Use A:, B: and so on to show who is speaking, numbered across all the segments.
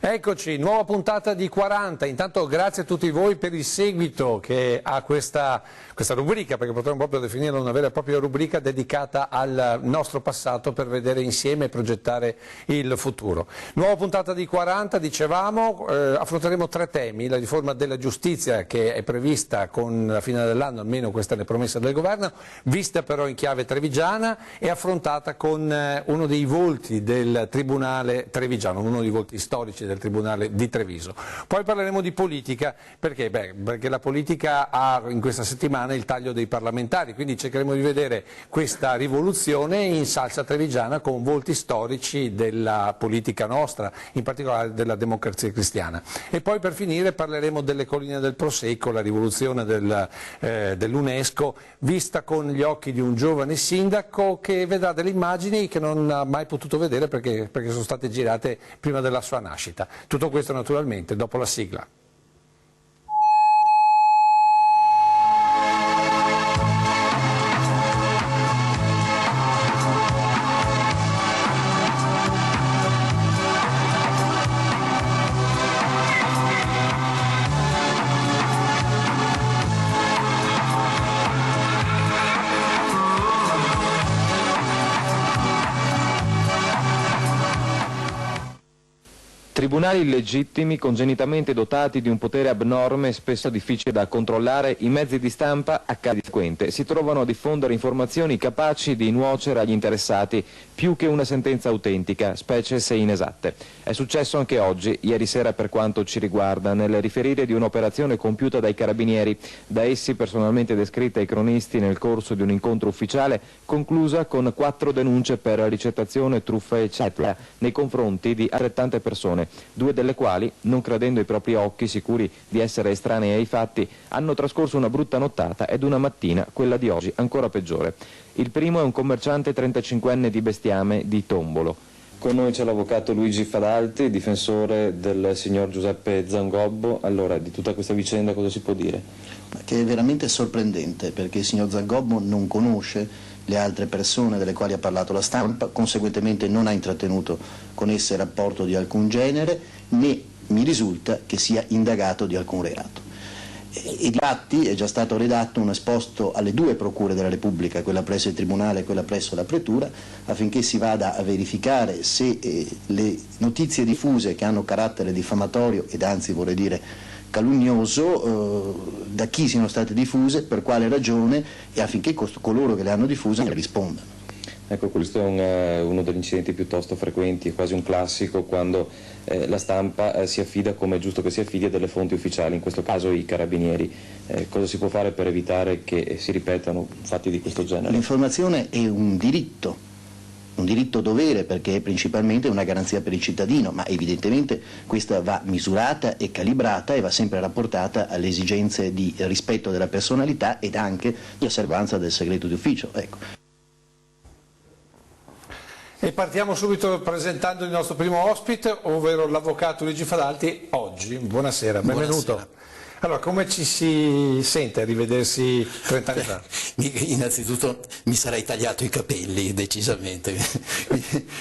A: Eccoci, nuova puntata di 40. Intanto grazie a tutti voi per il seguito che ha questa rubrica, perché potremmo proprio definirla una vera e propria rubrica dedicata al nostro passato per vedere insieme e progettare il futuro. Nuova puntata di 40, dicevamo, affronteremo tre temi: la riforma della giustizia che è prevista con la fine dell'anno, almeno questa è la promessa del governo, vista però in chiave trevigiana e affrontata con uno dei volti del Tribunale trevigiano, uno dei volti storici del Tribunale di Treviso. Poi parleremo di politica, perché? Perché la politica ha in questa settimana il taglio dei parlamentari, quindi cercheremo di vedere questa rivoluzione in salsa trevigiana con volti storici della politica nostra, in particolare della democrazia cristiana. E poi per finire parleremo delle colline del Prosecco, la rivoluzione dell'UNESCO, vista con gli occhi di un giovane sindaco che vedrà delle immagini che non ha mai potuto vedere perché sono state girate prima della sua nascita. Tutto questo naturalmente dopo la sigla.
B: Tribunali illegittimi, congenitamente dotati di un potere abnorme e spesso difficile da controllare, i mezzi di stampa, accade frequente, si trovano a diffondere informazioni capaci di nuocere agli interessati più che una sentenza autentica, specie se inesatte. È successo anche oggi, ieri sera per quanto ci riguarda, nel riferire di un'operazione compiuta dai carabinieri, da essi personalmente descritta ai cronisti nel corso di un incontro ufficiale, conclusa con 4 denunce per ricettazione, truffa eccetera, nei confronti di altrettante persone, 2 delle quali, non credendo ai propri occhi, sicuri di essere estranei ai fatti, hanno trascorso una brutta nottata ed una mattina, quella di oggi, ancora peggiore. Il primo è un commerciante 35enne di bestiame di Tombolo. Con noi c'è l'avvocato Luigi Fadalti, difensore del signor Giuseppe Zangobbo. Allora, di tutta questa vicenda cosa si può dire?
C: Che è veramente sorprendente, perché il signor Zangobbo non conosce le altre persone delle quali ha parlato la stampa, conseguentemente non ha intrattenuto con esse rapporto di alcun genere, né mi risulta che sia indagato di alcun reato. E difatti è già stato redatto un esposto alle 2 procure della Repubblica, quella presso il Tribunale e quella presso la Pretura, affinché si vada a verificare se le notizie diffuse che hanno carattere diffamatorio ed anzi vorrei dire calunnioso, da chi siano state diffuse, per quale ragione e affinché coloro che le hanno diffuse ne rispondano.
B: Ecco, questo è uno degli incidenti piuttosto frequenti, è quasi un classico quando la stampa si affida, come è giusto che si affidi, a delle fonti ufficiali, in questo caso i carabinieri. Cosa si può fare per evitare che si ripetano fatti di questo genere?
C: L'informazione è un diritto dovere, perché è principalmente una garanzia per il cittadino, ma evidentemente questa va misurata e calibrata e va sempre rapportata alle esigenze di rispetto della personalità ed anche di osservanza del segreto d'ufficio. Ecco.
A: E partiamo subito presentando il nostro primo ospite, ovvero l'avvocato Luigi Fadalti. Oggi, buonasera, benvenuto.
D: Buonasera.
A: Allora, come ci si sente a rivedersi 30 anni fa?
D: Innanzitutto mi sarei tagliato i capelli, decisamente,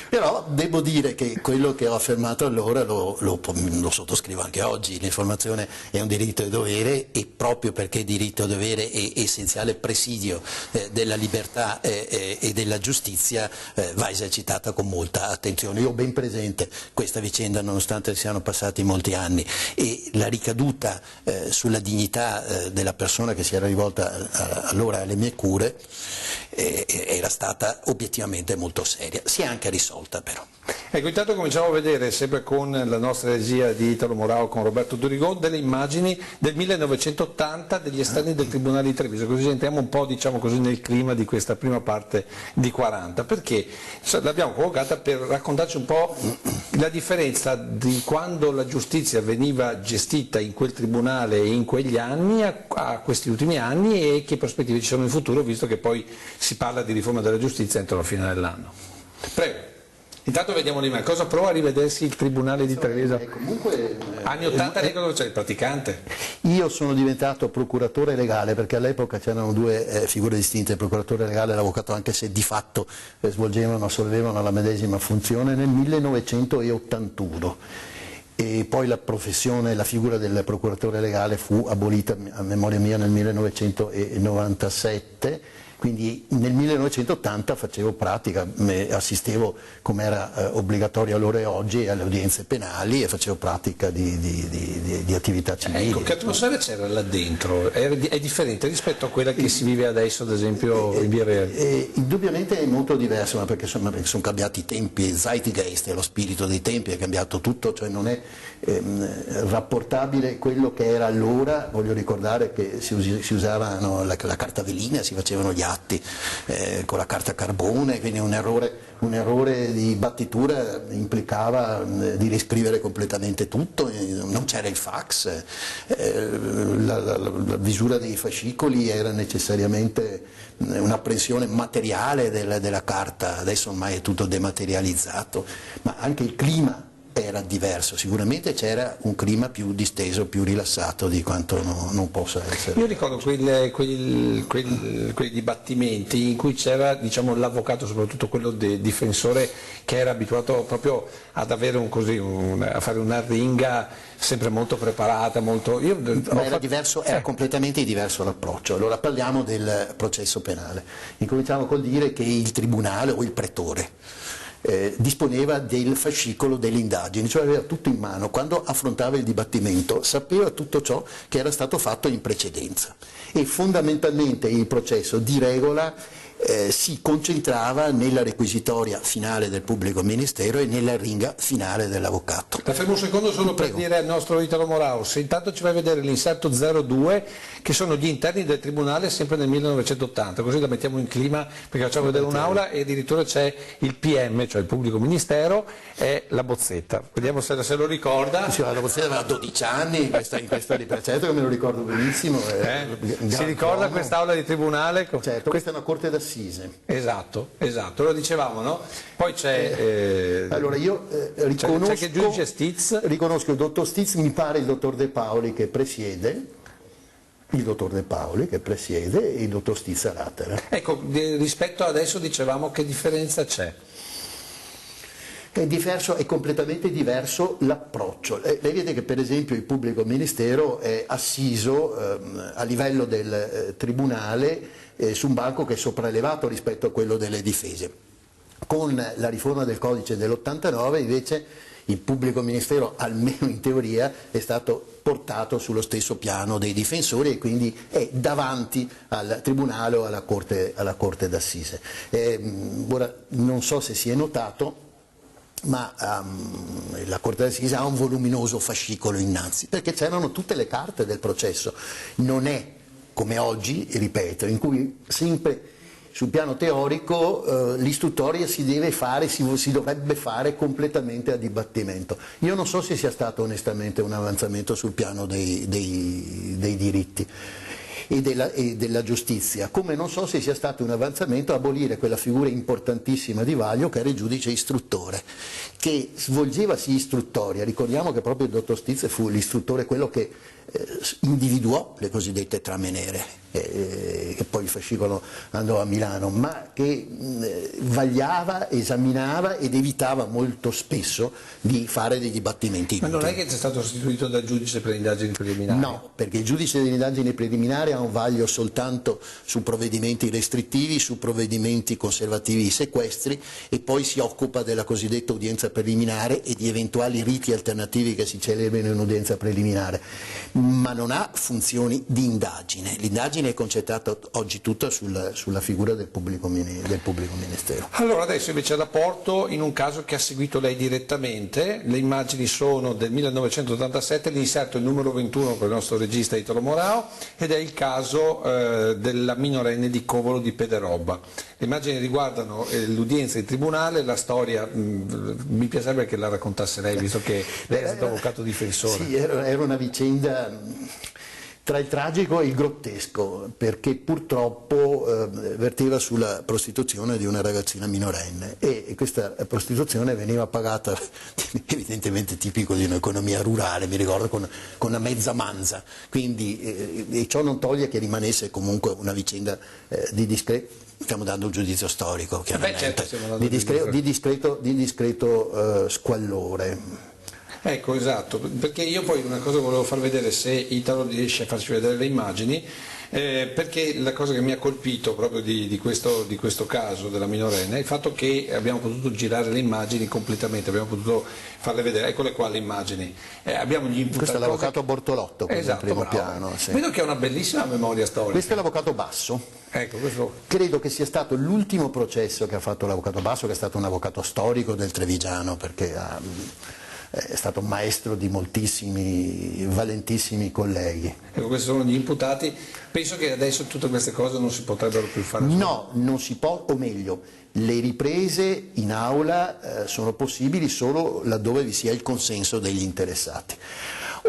D: però devo dire che quello che ho affermato allora lo sottoscrivo anche oggi. L'informazione è un diritto e dovere, e proprio perché diritto e dovere è essenziale presidio della libertà e della giustizia, va esercitata con molta attenzione. Io ho ben presente questa vicenda, nonostante siano passati molti anni, e la ricaduta sulla dignità della persona che si era rivolta allora alle mie cure era stata obiettivamente molto seria. Si è anche risolta però.
A: Ecco, intanto cominciamo a vedere, sempre con la nostra regia di Italo Morao, con Roberto Durigon, delle immagini del 1980 degli esterni del Tribunale di Treviso, così entriamo un po', diciamo così, nel clima di questa prima parte di 40, perché l'abbiamo convocata per raccontarci un po' la differenza di quando la giustizia veniva gestita in quel tribunale in quegli anni a questi ultimi anni, e che prospettive ci sono in futuro, visto che poi si parla di riforma della giustizia entro la fine dell'anno. Prego. Intanto vediamo lì, cosa prova a rivedersi il Tribunale di Treviso?
C: Comunque,
A: anni 80, ricordo c'è il praticante.
C: Io sono diventato procuratore legale, perché all'epoca c'erano 2 figure distinte, il procuratore legale e l'avvocato, anche se di fatto solevano la medesima funzione, nel 1981.
D: e poi la professione, la figura del procuratore legale fu abolita a memoria mia nel 1997, quindi nel 1980 facevo pratica, assistevo come era obbligatorio allora e oggi alle udienze penali e facevo pratica di attività civili.
A: Ecco, che atmosfera c'era là dentro? È differente rispetto a quella che si vive adesso, ad esempio, in Via Verdi?
D: Indubbiamente è molto diverso, ma perché sono cambiati i tempi, il Zeitgeist, lo spirito dei tempi, è cambiato tutto, cioè non è rapportabile quello che era allora. Voglio ricordare che si usavano la carta velina, si facevano gli atti con la carta carbone, quindi un errore di battitura implicava di riscrivere completamente tutto, non c'era il fax, la visura dei fascicoli era necessariamente un'apprensione materiale della carta, adesso ormai è tutto dematerializzato, ma anche il clima era diverso, sicuramente c'era un clima più disteso, più rilassato di quanto non possa essere.
A: Io ricordo quei dibattimenti in cui c'era, diciamo, l'avvocato, soprattutto quello difensore, che era abituato proprio ad avere a fare una ringa sempre molto preparata, molto...
D: Era completamente diverso l'approccio. Allora parliamo del processo penale. Incominciamo col dire che il tribunale o il pretore disponeva del fascicolo delle indagini, cioè aveva tutto in mano. Quando affrontava il dibattimento sapeva tutto ciò che era stato fatto in precedenza e fondamentalmente il processo di regola si concentrava nella requisitoria finale del pubblico ministero e nella ringa finale dell'avvocato.
A: La fermo un secondo solo per dire al nostro Italo Morao, se intanto ci vai a vedere l'inserto 02, che sono gli interni del tribunale sempre nel 1980, così la mettiamo in clima, perché facciamo vedere un'aula e addirittura c'è il PM, cioè il pubblico ministero, e la bozzetta. Vediamo se lo ricorda.
D: Sì, la bozzetta aveva 12 anni, in questa certo che me lo ricordo benissimo.
A: Si ricorda quest'aula di tribunale?
D: Certo, questa è una corte d'assise.
A: Esatto, lo dicevamo, no? Poi c'è...
D: allora io riconosco,
A: c'è che il giudice Stitz.
D: Riconosco il dottor Stitz, mi pare il dottor De Paoli che presiede, e il dottor Stitz a latere.
A: Ecco, rispetto a adesso dicevamo che differenza c'è?
D: È completamente diverso l'approccio. Lei vede che per esempio il pubblico ministero è assiso a livello del tribunale su un banco che è sopraelevato rispetto a quello delle difese. Con la riforma del codice dell'89 invece il pubblico ministero, almeno in teoria, è stato portato sullo stesso piano dei difensori e quindi è davanti al tribunale o alla corte d'assise. Ora non so se si è notato, ma la Corte d'Assise ha un voluminoso fascicolo innanzi, perché c'erano tutte le carte del processo. Non è come oggi, ripeto, in cui sempre sul piano teorico l'istruttoria si dovrebbe fare completamente a dibattimento. Io non so se sia stato onestamente un avanzamento sul piano dei diritti e della giustizia, come non so se sia stato un avanzamento abolire quella figura importantissima di vaglio che era il giudice istruttore, che svolgeva sì istruttoria. Ricordiamo che proprio il dottor Stitz fu l'istruttore, quello che individuò le cosiddette trame nere, che poi il fascicolo andò a Milano, ma che vagliava, esaminava ed evitava molto spesso di fare dei dibattimenti inutili.
A: Ma non è che c'è stato sostituito dal giudice per le indagini preliminari?
D: No, perché il giudice delle indagini preliminari ha un vaglio soltanto su provvedimenti restrittivi, su provvedimenti conservativi, sequestri, e poi si occupa della cosiddetta udienza preliminare e di eventuali riti alternativi che si celebrino in udienza preliminare, ma non ha funzioni di indagine. L'indagine è concentrata oggi tutta sulla figura del pubblico ministero.
A: Allora adesso invece la porto in un caso che ha seguito lei direttamente. Le immagini sono del 1987, l'inserto è il numero 21 per il nostro regista Italo Morao, ed è il caso della minorenne di Covolo di Pederobba. Le immagini riguardano l'udienza in tribunale, la storia, mi piacerebbe che la raccontasse lei, visto che lei è stato avvocato difensore.
D: Sì, era una vicenda tra il tragico e il grottesco, perché purtroppo verteva sulla prostituzione di una ragazzina minorenne, e questa prostituzione veniva pagata, evidentemente tipico di un'economia rurale, mi ricordo, con una mezza manza, quindi e ciò non toglie che rimanesse comunque una vicenda di discreto, stiamo dando un giudizio storico chiaramente,
A: certo,
D: di discreto squallore.
A: Ecco, esatto, perché io poi una cosa volevo far vedere, se Italo riesce a farci vedere le immagini, perché la cosa che mi ha colpito proprio di questo caso della minorenne è il fatto che abbiamo potuto girare le immagini completamente, abbiamo potuto farle vedere, eccole qua le immagini. Abbiamo gli imputati.
C: Questo è l'avvocato Bortolotto,
A: esatto,
C: in primo
A: bravo.
C: piano. Sì.
A: Vedo che ha una bellissima memoria storica.
C: Questo è l'avvocato Basso.
A: Ecco, questo...
C: Credo che sia stato l'ultimo processo che ha fatto l'avvocato Basso, che è stato un avvocato storico del Trevigiano, perché è stato maestro di moltissimi, valentissimi colleghi.
A: Ecco, questi sono gli imputati. Penso che adesso tutte queste cose non si potrebbero più fare.
C: No, non si può, o meglio, le riprese in aula sono possibili solo laddove vi sia il consenso degli interessati.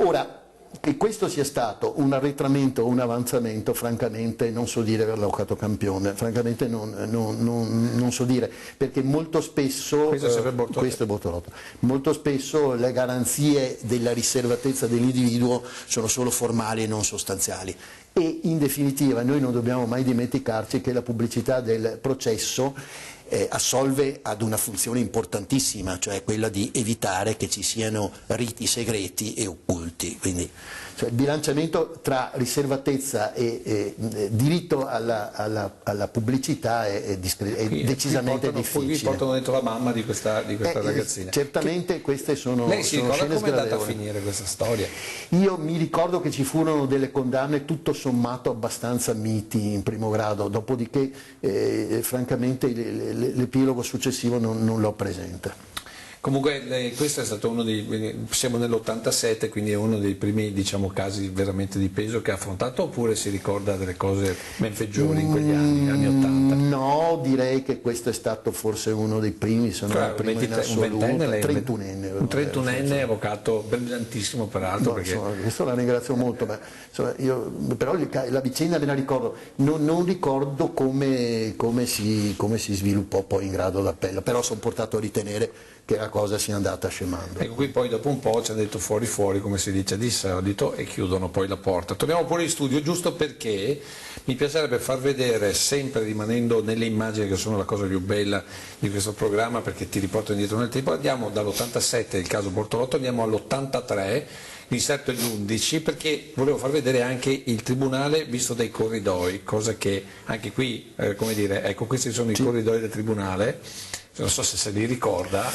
C: Ora, che questo sia stato un arretramento o un avanzamento, francamente non so dire per l'avvocato Campione, francamente non so dire, perché molto spesso, questo è Bortolotto, molto spesso le garanzie della riservatezza dell'individuo sono solo formali e non sostanziali. E in definitiva noi non dobbiamo mai dimenticarci che la pubblicità del processo assolve ad una funzione importantissima, cioè quella di evitare che ci siano riti segreti e occulti. Quindi, cioè, il bilanciamento tra riservatezza e diritto alla pubblicità è decisamente difficile.
A: Qui portano dentro la mamma di questa ragazzina.
C: Certamente queste sono
A: Lei si ricorda
C: scene
A: come è andata a
C: sgradevoli.
A: finire questa storia?
C: Io mi ricordo che ci furono delle condanne tutto sommato abbastanza miti in primo grado, dopodiché francamente l'epilogo successivo non l'ho presente.
A: Comunque questo è stato uno dei, siamo nell'87, quindi è uno dei primi, diciamo, casi veramente di peso che ha affrontato, oppure si ricorda delle cose ben peggiori in quegli anni 80?
C: No, direi che questo è stato forse uno dei primi, se non il primo in assoluto. Un 31enne.
A: Un 31enne, avvocato brillantissimo peraltro.
C: No,
A: perché...
C: insomma, questo la ringrazio molto, ma, insomma, però la vicenda me la ricordo, non ricordo come si sviluppò poi in grado d'appello, però sono portato a ritenere che la cosa sia andata scemando.
A: Ecco, qui poi dopo un po' ci hanno detto fuori, come si dice di solito, e chiudono poi la porta. Torniamo pure in studio, giusto perché mi piacerebbe far vedere, sempre rimanendo nelle immagini che sono la cosa più bella di questo programma, perché ti riporto indietro nel tempo, andiamo dall'87, il caso Bortolotto, andiamo all'83, l'inserto è l'11, perché volevo far vedere anche il tribunale visto dai corridoi, cosa che anche qui, come dire, ecco, questi sono i corridoi del tribunale. Non so se li ricorda,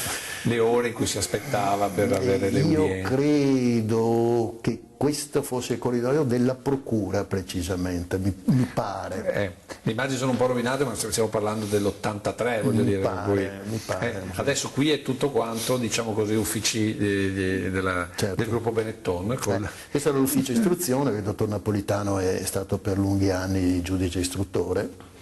A: le ore in cui si aspettava per avere le udienze.
C: Io credo che questo fosse il corridoio della procura precisamente, mi pare.
A: Le immagini sono un po' rovinate, ma stiamo parlando dell'83, voglio dire.
C: Mi pare.
A: Adesso qui è tutto quanto, diciamo così, uffici del gruppo Benetton.
C: Questo era l'ufficio istruzione, che il dottor Napolitano è stato per lunghi anni giudice istruttore.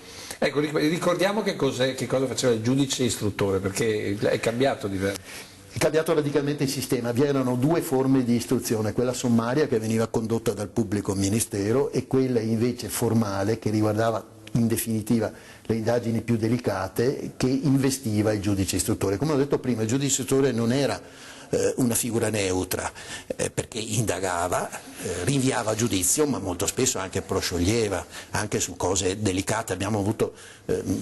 A: Ecco, ricordiamo che cosa faceva il giudice istruttore, perché è cambiato diverso.
C: È cambiato radicalmente il sistema, vi erano due forme di istruzione, quella sommaria che veniva condotta dal pubblico ministero e quella invece formale che riguardava in definitiva le indagini più delicate che investiva il giudice istruttore. Come ho detto prima, il giudice istruttore non era una figura neutra, perché indagava, rinviava a giudizio, ma molto spesso anche proscioglieva, anche su cose delicate. Abbiamo avuto,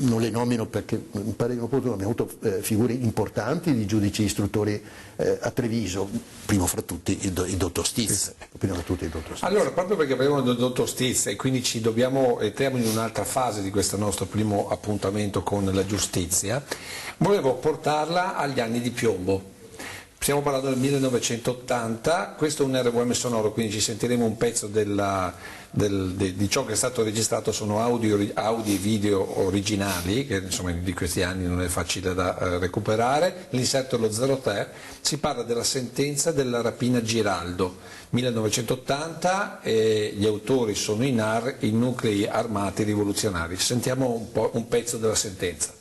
C: non le nomino perché mi pare inopportuno, abbiamo avuto figure importanti di giudici istruttori a Treviso, primo fra tutti il dottor Stiz.
A: Allora, proprio perché parliamo del dottor Stiz e quindi ci dobbiamo, entriamo in un'altra fase di questo nostro primo appuntamento con la giustizia, volevo portarla agli anni di piombo. Stiamo parlando del 1980, questo è un RVM sonoro, quindi ci sentiremo un pezzo di ciò che è stato registrato, sono audio e video originali, che insomma di questi anni non è facile da recuperare. L'inserto è lo 03, si parla della sentenza della rapina Giraldo, 1980, e gli autori sono i NAR, i nuclei armati rivoluzionari. Sentiamo un pezzo della sentenza.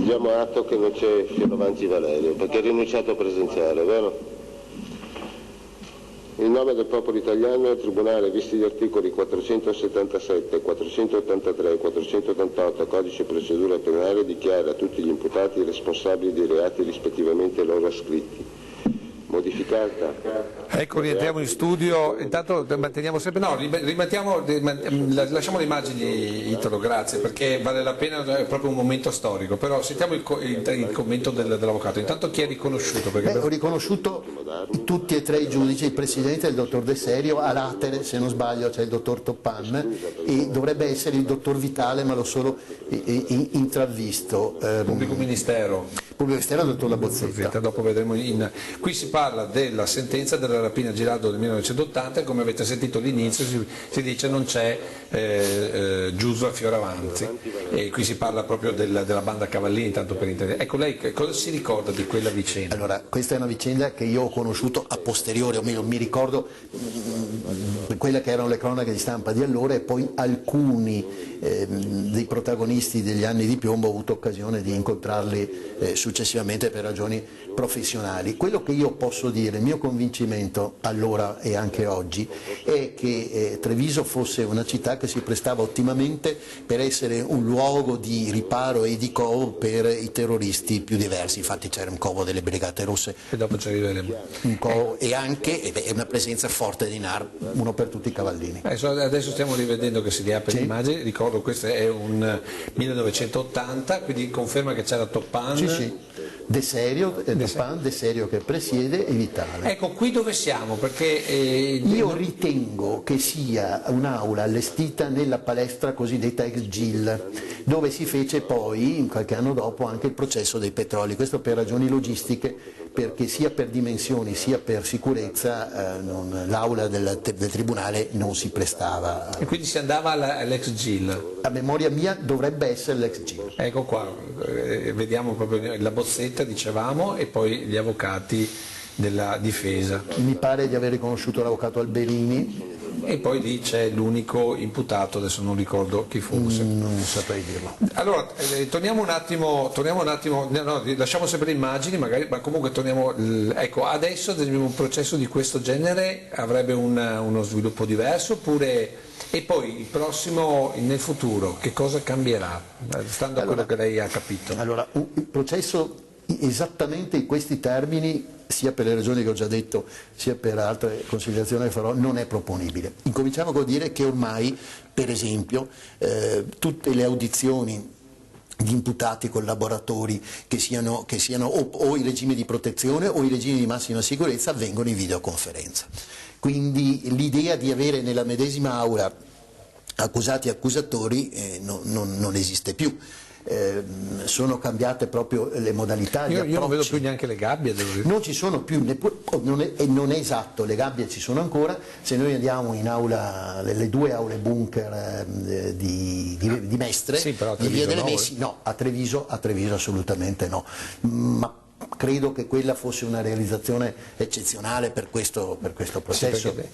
E: Diamo atto che non c'è Fioravanti Valerio, perché ha rinunciato a presenziare, vero? In nome del popolo italiano, il Tribunale, visti gli articoli 477, 483 e 488 Codice Procedura Penale, dichiara a tutti gli imputati responsabili dei reati rispettivamente loro ascritti. Modificata.
A: Ecco, rientriamo in studio, intanto manteniamo sempre, no, lasciamo le immagini, Italo, grazie, perché vale la pena, è proprio un momento storico, però sentiamo il commento dell'avvocato. Intanto chi è riconosciuto? Perché
C: ho riconosciuto tutti e tre i giudici, il presidente è il dottor De Serio, a latere, se non sbaglio, c'è il dottor Toppan e dovrebbe essere il dottor Vitale, ma l'ho solo intravisto.
A: Pubblico Ministero.
C: Pubblico Ministero, il dottor La Bozzetta.
A: Dopo vedremo qui si parla della sentenza della rapina Giraldo del 1980 e come avete sentito all'inizio si dice non c'è Giuseppe Fioravanti e qui si parla proprio della banda Cavallini, tanto per intendere. Ecco, lei cosa si ricorda di quella vicenda?
C: Allora, questa è una vicenda che io ho conosciuto a posteriori, o meglio mi ricordo quelle che erano le cronache di stampa di allora e poi alcuni dei protagonisti degli anni di piombo ho avuto occasione di incontrarli successivamente per ragioni professionali. Quello che io posso dire, il mio convincimento allora e anche oggi, è che Treviso fosse una città che si prestava ottimamente per essere un luogo di riparo e di covo per i terroristi più diversi. Infatti c'era un covo delle Brigate Rosse
A: e dopo ci arriveremo.
C: Un covo, e anche una presenza forte di NAR, uno per tutti i Cavallini.
A: Adesso stiamo rivedendo che si riapre l'immagine, ricordo questo è un 1980, quindi conferma che c'era Toppan.
C: Sì. De Serio che presiede e Vitale.
A: Ecco, qui dove siamo? Perché
C: io ritengo che sia un'aula allestita nella palestra cosiddetta ex Gil, dove si fece poi, qualche anno dopo, anche il processo dei petroli. Questo per ragioni logistiche, perché sia per dimensioni sia per sicurezza l'aula del tribunale non si prestava.
A: E quindi si andava all'ex Gil?
C: A memoria mia dovrebbe essere l'ex Gil.
A: Ecco qua, vediamo proprio la bozzetta, dicevamo, e poi gli avvocati della difesa.
C: Mi pare di aver riconosciuto l'avvocato Alberini.
A: E poi lì c'è l'unico imputato, adesso non ricordo chi fosse.
C: Non saprei dirlo.
A: Allora, torniamo un attimo, no, lasciamo sempre le immagini, magari, ma comunque torniamo, ecco, adesso un processo di questo genere avrebbe uno sviluppo diverso, oppure, e poi il prossimo, nel futuro, che cosa cambierà, stando a quello che lei ha capito?
C: Allora, il processo esattamente in questi termini, sia per le ragioni che ho già detto, sia per altre considerazioni che farò, non è proponibile. Incominciamo col dire che ormai, per esempio, tutte le audizioni di imputati, collaboratori, che siano o i regimi di protezione o i regimi di massima sicurezza, avvengono in videoconferenza. Quindi l'idea di avere nella medesima aula accusati e accusatori non esiste più. Sono cambiate proprio le modalità.
A: Io non vedo più neanche le gabbie.
C: Non ci sono più, non è esatto, le gabbie ci sono ancora. Se noi andiamo in aula, le due aule bunker di Mestre,
A: sì, però a
C: di Via delle
A: no,
C: Messi, no, a Treviso assolutamente no. Ma credo che quella fosse una realizzazione eccezionale per questo processo.
A: Sì,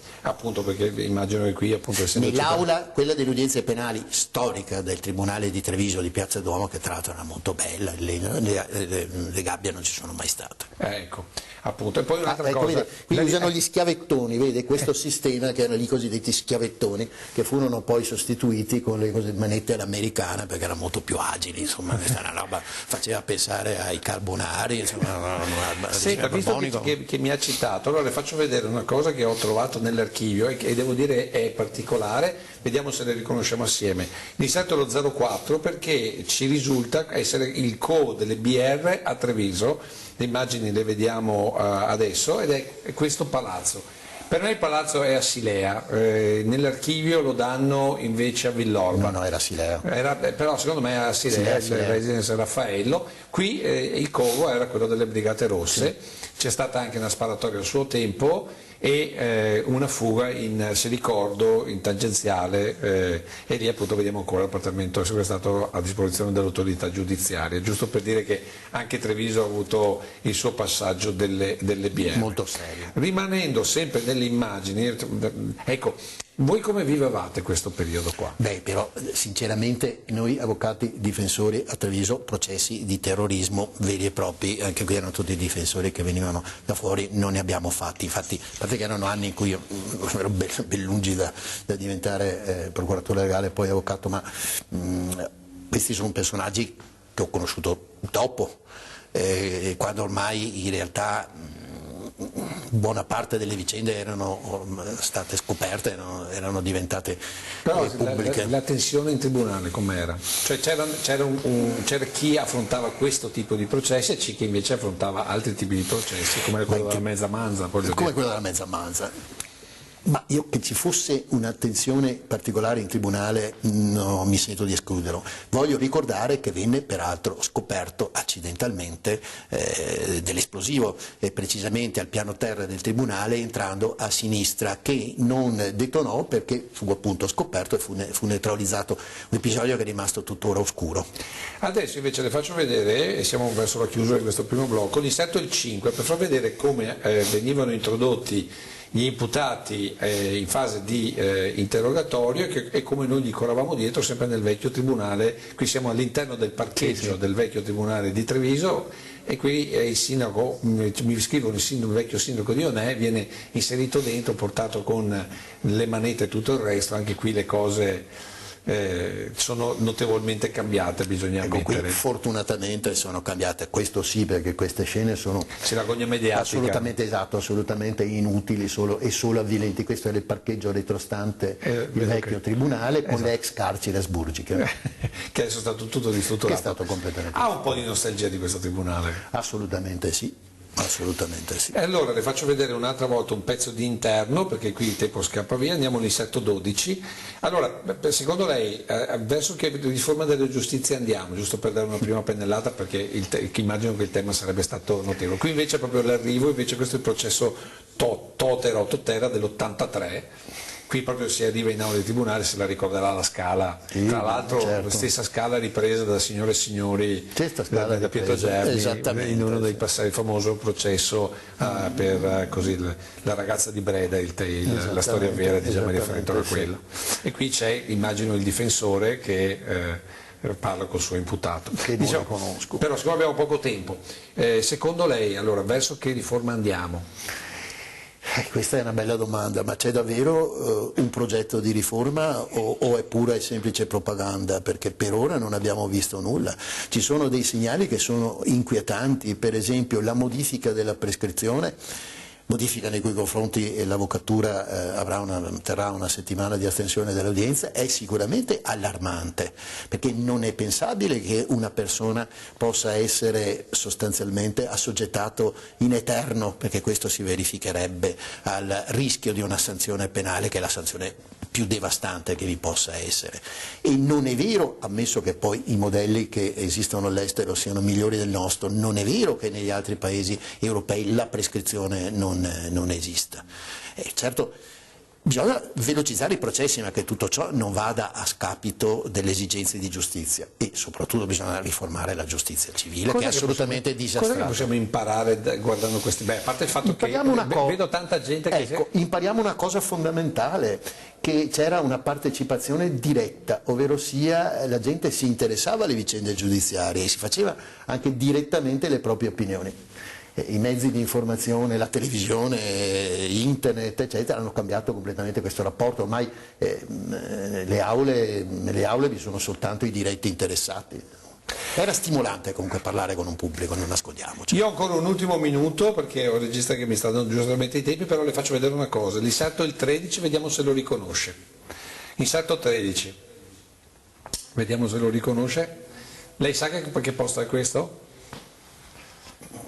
A: perché immagino che qui appunto
C: nell'aula, quella delle udienze penali storica del Tribunale di Treviso di Piazza Duomo, che tra l'altro era molto bella, le gabbie non ci sono mai state.
A: Ecco, appunto. E poi un'altra cosa.
C: Vede, qui usano gli schiavettoni, vede, questo sistema che erano i cosiddetti schiavettoni, che furono poi sostituiti con le manette all'americana perché erano molto più agili, insomma, questa è una roba, faceva pensare ai carbonari, insomma.
A: Senta, visto che mi ha citato, allora le faccio vedere una cosa che ho trovato nell'archivio e devo dire è particolare, vediamo se le riconosciamo assieme. Inserto lo 04 perché ci risulta essere il co delle BR a Treviso, le immagini le vediamo adesso, ed è questo palazzo. Per me il palazzo è a Silea, nell'archivio lo danno invece a Villorba.
C: No, era Silea.
A: Però secondo me era a Silea, Residence Raffaello. Qui il covo era quello delle Brigate Rosse, sì. C'è stata anche una sparatoria al suo tempo e una fuga se ricordo in tangenziale e lì appunto vediamo ancora l'appartamento sequestrato a disposizione dell'autorità giudiziaria, giusto per dire che anche Treviso ha avuto il suo passaggio delle BR.
C: Molto serio.
A: Rimanendo sempre nelle immagini, ecco, Voi come vivevate questo periodo qua?
D: Beh, però sinceramente noi avvocati difensori a Treviso processi di terrorismo veri e propri, anche qui erano tutti difensori che venivano da fuori, non ne abbiamo fatti, infatti a parte che erano anni in cui io ero ben lungi da diventare procuratore legale e poi avvocato, ma questi sono personaggi che ho conosciuto dopo, quando ormai in realtà buona parte delle vicende erano state scoperte, erano diventate pubbliche.
A: La tensione in tribunale com'era? Cioè c'era chi affrontava questo tipo di processi e chi invece affrontava altri tipi di processi, come quello della mezza manza.
D: Come quello della mezza manza. Ma io che ci fosse un'attenzione particolare in tribunale non mi sento di escluderlo. Voglio ricordare che venne peraltro scoperto accidentalmente dell'esplosivo, precisamente al piano terra del tribunale, entrando a sinistra, che non detonò perché fu appunto scoperto e fu neutralizzato, un episodio che è rimasto tuttora oscuro.
A: Adesso invece le faccio vedere, e siamo verso la chiusura di questo primo blocco, l'inserto il 5, per far vedere come venivano introdotti gli imputati in fase di interrogatorio e come noi gli corravamo dietro sempre nel vecchio tribunale. Qui siamo all'interno del parcheggio del vecchio tribunale di Treviso e qui il sindaco, mi scrivono il vecchio sindaco di Onè, viene inserito dentro, portato con le manette e tutto il resto. Anche qui le cose sono notevolmente cambiate, bisogna ammettere.
D: Qui fortunatamente sono cambiate, questo sì, perché queste scene sono assolutamente inutili e solo avvilenti. Questo è il parcheggio retrostante del vecchio tribunale con le ex carceri asburgiche
A: che adesso è stato tutto ristrutturato.
D: Che è stato completamente
A: un po' di nostalgia di questo tribunale?
D: Assolutamente sì. Assolutamente sì.
A: E allora le faccio vedere un'altra volta un pezzo di interno, perché qui il tempo scappa via. Andiamo all'insetto 12. Allora, secondo lei verso che riforma della giustizia andiamo? Giusto per dare una prima pennellata, perché immagino che il tema sarebbe stato notevole. Qui invece è proprio l'arrivo, invece questo è il processo Totera dell'83. Qui proprio si arriva in aula di tribunale, se la ricorderà la scala,
D: sì,
A: tra l'altro
D: certo.
A: La stessa scala ripresa da signore e signori da Pietro Germi in uno dei passaggi, il famoso processo per la ragazza di Breda, la storia vera di Gian Maria Ferrento era quella. E qui c'è, immagino, il difensore che parla col suo imputato.
D: Che non lo conosco.
A: Però siccome abbiamo poco tempo, secondo lei allora verso che riforma andiamo?
D: Questa è una bella domanda, ma c'è davvero un progetto di riforma o è pura e semplice propaganda? Perché per ora non abbiamo visto nulla. Ci sono dei segnali che sono inquietanti, per esempio la modifica della prescrizione, modifica nei cui confronti l'avvocatura terrà una settimana di astensione dall'udienza, è sicuramente allarmante, perché non è pensabile che una persona possa essere sostanzialmente assoggettato in eterno, perché questo si verificherebbe al rischio di una sanzione penale, che è la sanzione più devastante che vi possa essere. E non è vero, ammesso che poi i modelli che esistono all'estero siano migliori del nostro, non è vero che negli altri paesi europei la prescrizione non esista. Certo, bisogna velocizzare i processi, ma che tutto ciò non vada a scapito delle esigenze di giustizia, e soprattutto bisogna riformare la giustizia civile, che è assolutamente disastrata.
A: Cosa che possiamo imparare guardando questi? A parte il fatto che vedo tanta gente che...
D: impariamo una cosa fondamentale, che c'era una partecipazione diretta, ovvero sia la gente si interessava alle vicende giudiziarie e si faceva anche direttamente le proprie opinioni. I mezzi di informazione, la televisione, internet, eccetera, hanno cambiato completamente questo rapporto. Ormai nelle aule vi sono soltanto i diretti interessati. Era stimolante comunque parlare con un pubblico, non nascondiamoci.
A: Io ho ancora un ultimo minuto, perché ho il regista che mi sta dando giustamente i tempi, però le faccio vedere una cosa. L'inserto il 13, vediamo se lo riconosce. Inserto 13, vediamo se lo riconosce. Lei sa che posto è questo?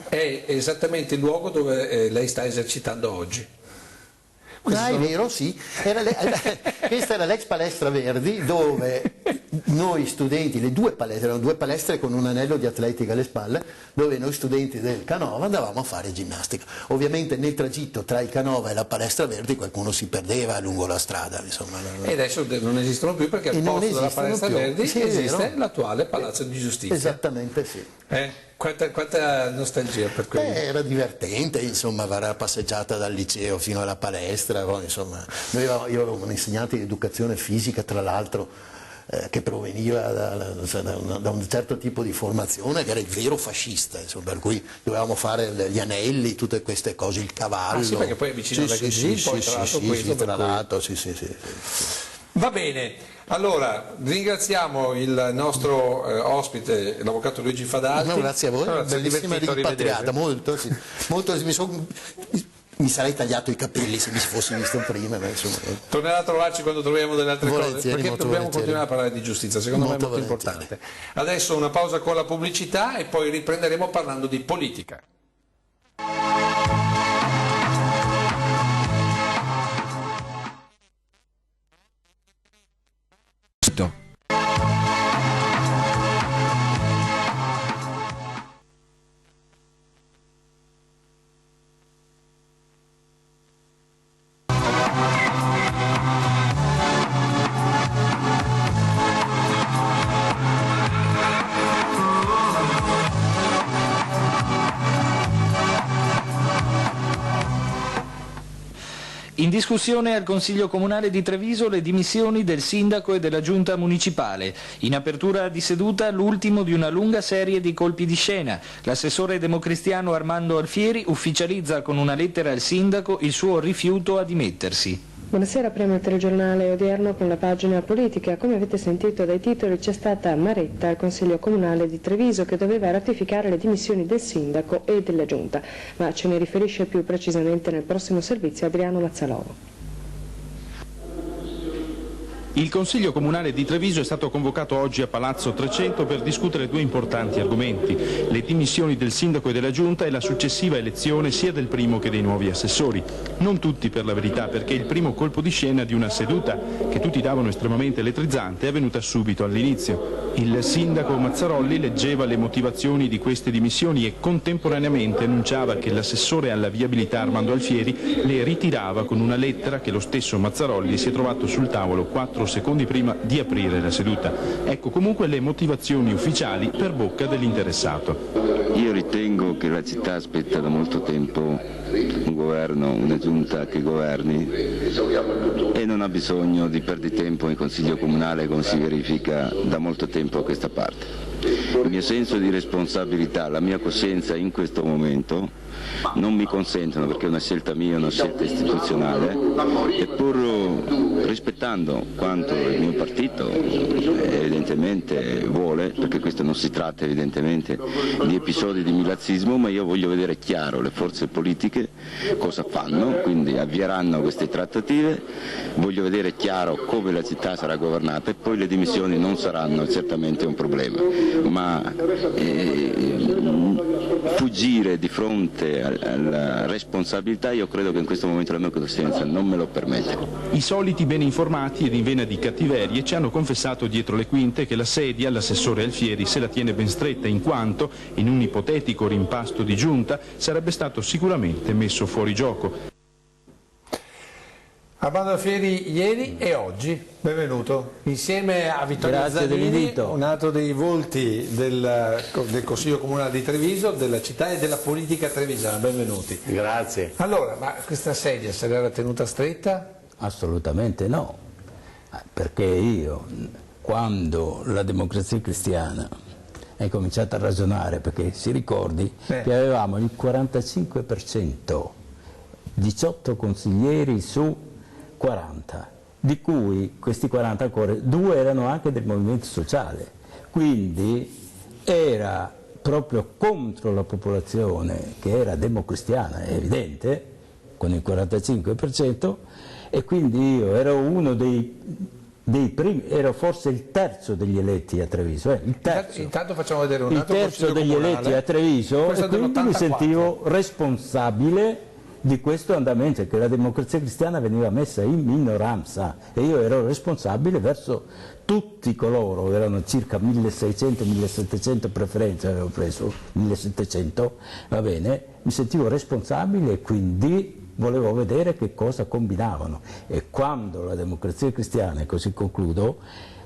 A: È esattamente il luogo dove lei sta esercitando oggi.
D: È vero, sì. Questa era l'ex palestra Verdi, dove noi studenti, erano due palestre con un anello di atletica alle spalle, dove noi studenti del Canova andavamo a fare ginnastica. Ovviamente nel tragitto tra il Canova e la palestra Verdi qualcuno si perdeva lungo la strada. Insomma.
A: E adesso non esistono più, perché al posto della palestra Verdi esiste l'attuale Palazzo di Giustizia.
D: Esattamente sì.
A: Quanta nostalgia per quello.
D: Era divertente, insomma, fare la passeggiata dal liceo fino alla palestra, poi, insomma, io avevo un insegnante di educazione fisica, tra l'altro, che proveniva da un certo tipo di formazione che era il vero fascista, insomma, per cui dovevamo fare gli anelli, tutte queste cose, il cavallo.
A: Ah sì, perché poi è vicino da Ghezzi, poi tra l'altro questo,
D: tra l'altro, sì.
A: Va bene, allora ringraziamo il nostro ospite, l'avvocato Luigi Fadalti.
D: No, grazie a voi,
A: allora,
D: bellissima rimpatriata, molto, sì. Mi sarei tagliato i capelli se mi fossi visto prima. Insomma.
A: Tornerà a trovarci quando troviamo delle altre cose, perché dobbiamo continuare a parlare di giustizia, secondo me è molto importante. Adesso una pausa con la pubblicità e poi riprenderemo parlando di politica.
F: In discussione al Consiglio Comunale di Treviso le dimissioni del sindaco e della giunta municipale. In apertura di seduta l'ultimo di una lunga serie di colpi di scena. L'assessore democristiano Armando Alfieri ufficializza con una lettera al sindaco il suo rifiuto a dimettersi.
G: Buonasera, apriamo il telegiornale odierno con la pagina politica. Come avete sentito dai titoli c'è stata Maretta al Consiglio Comunale di Treviso che doveva ratificare le dimissioni del sindaco e della giunta, ma ce ne riferisce più precisamente nel prossimo servizio Adriano Mazzalovo.
H: Il Consiglio Comunale di Treviso è stato convocato oggi a Palazzo 300 per discutere due importanti argomenti: le dimissioni del sindaco e della giunta e la successiva elezione sia del primo che dei nuovi assessori. Non tutti, per la verità, perché il primo colpo di scena di una seduta che tutti davano estremamente elettrizzante è venuta subito all'inizio. Il sindaco Mazzarolli leggeva le motivazioni di queste dimissioni e contemporaneamente annunciava che l'assessore alla viabilità Armando Alfieri le ritirava con una lettera che lo stesso Mazzarolli si è trovato sul tavolo 4 secondi prima di aprire la seduta. Ecco comunque le motivazioni ufficiali per bocca dell'interessato.
I: Io ritengo che la città aspetta da molto tempo un governo, una giunta che governi e non ha bisogno di perditempo in Consiglio Comunale come si verifica da molto tempo a questa parte. Il mio senso di responsabilità, la mia coscienza in questo momento non mi consentono, perché è una scelta mia, una scelta istituzionale, e pur rispettando quanto il mio partito evidentemente vuole, perché questo non si tratta evidentemente di episodi di milazismo, ma io voglio vedere chiaro le forze politiche cosa fanno, quindi avvieranno queste trattative, voglio vedere chiaro come la città sarà governata e poi le dimissioni non saranno certamente un problema, ma fuggire di fronte alla responsabilità io credo che in questo momento la mia coscienza non me lo permette.
H: I soliti ben informati ed in vena di cattiverie ci hanno confessato dietro le quinte che la sedia all'assessore Alfieri se la tiene ben stretta, in quanto in un ipotetico rimpasto di giunta sarebbe stato sicuramente messo fuori gioco.
A: Armando Alfieri ieri e oggi, benvenuto, insieme a Vittorio Zanini, un altro dei volti del Consiglio Comunale di Treviso, della città e della politica trevisana, benvenuti.
J: Grazie.
A: Allora, ma questa sedia se l'era tenuta stretta?
J: Assolutamente no, perché io, quando la Democrazia Cristiana è cominciata a ragionare, perché si ricordi che avevamo il 45%, 18 consiglieri su 40, di cui questi 40 ancora, 2 erano anche del movimento sociale, quindi era proprio contro la popolazione che era democristiana, è evidente, con il 45%, e quindi io ero uno dei primi, ero forse il terzo degli eletti a Treviso, il terzo.
A: Intanto facciamo vedere un altro
J: il terzo degli eletti a Treviso, e quindi mi sentivo responsabile di questo andamento, che la Democrazia Cristiana veniva messa in minoranza e io ero responsabile verso tutti coloro, erano circa 1600-1700 preferenze, avevo preso 1700, va bene, mi sentivo responsabile e quindi volevo vedere che cosa combinavano, e quando la Democrazia Cristiana, e così concludo,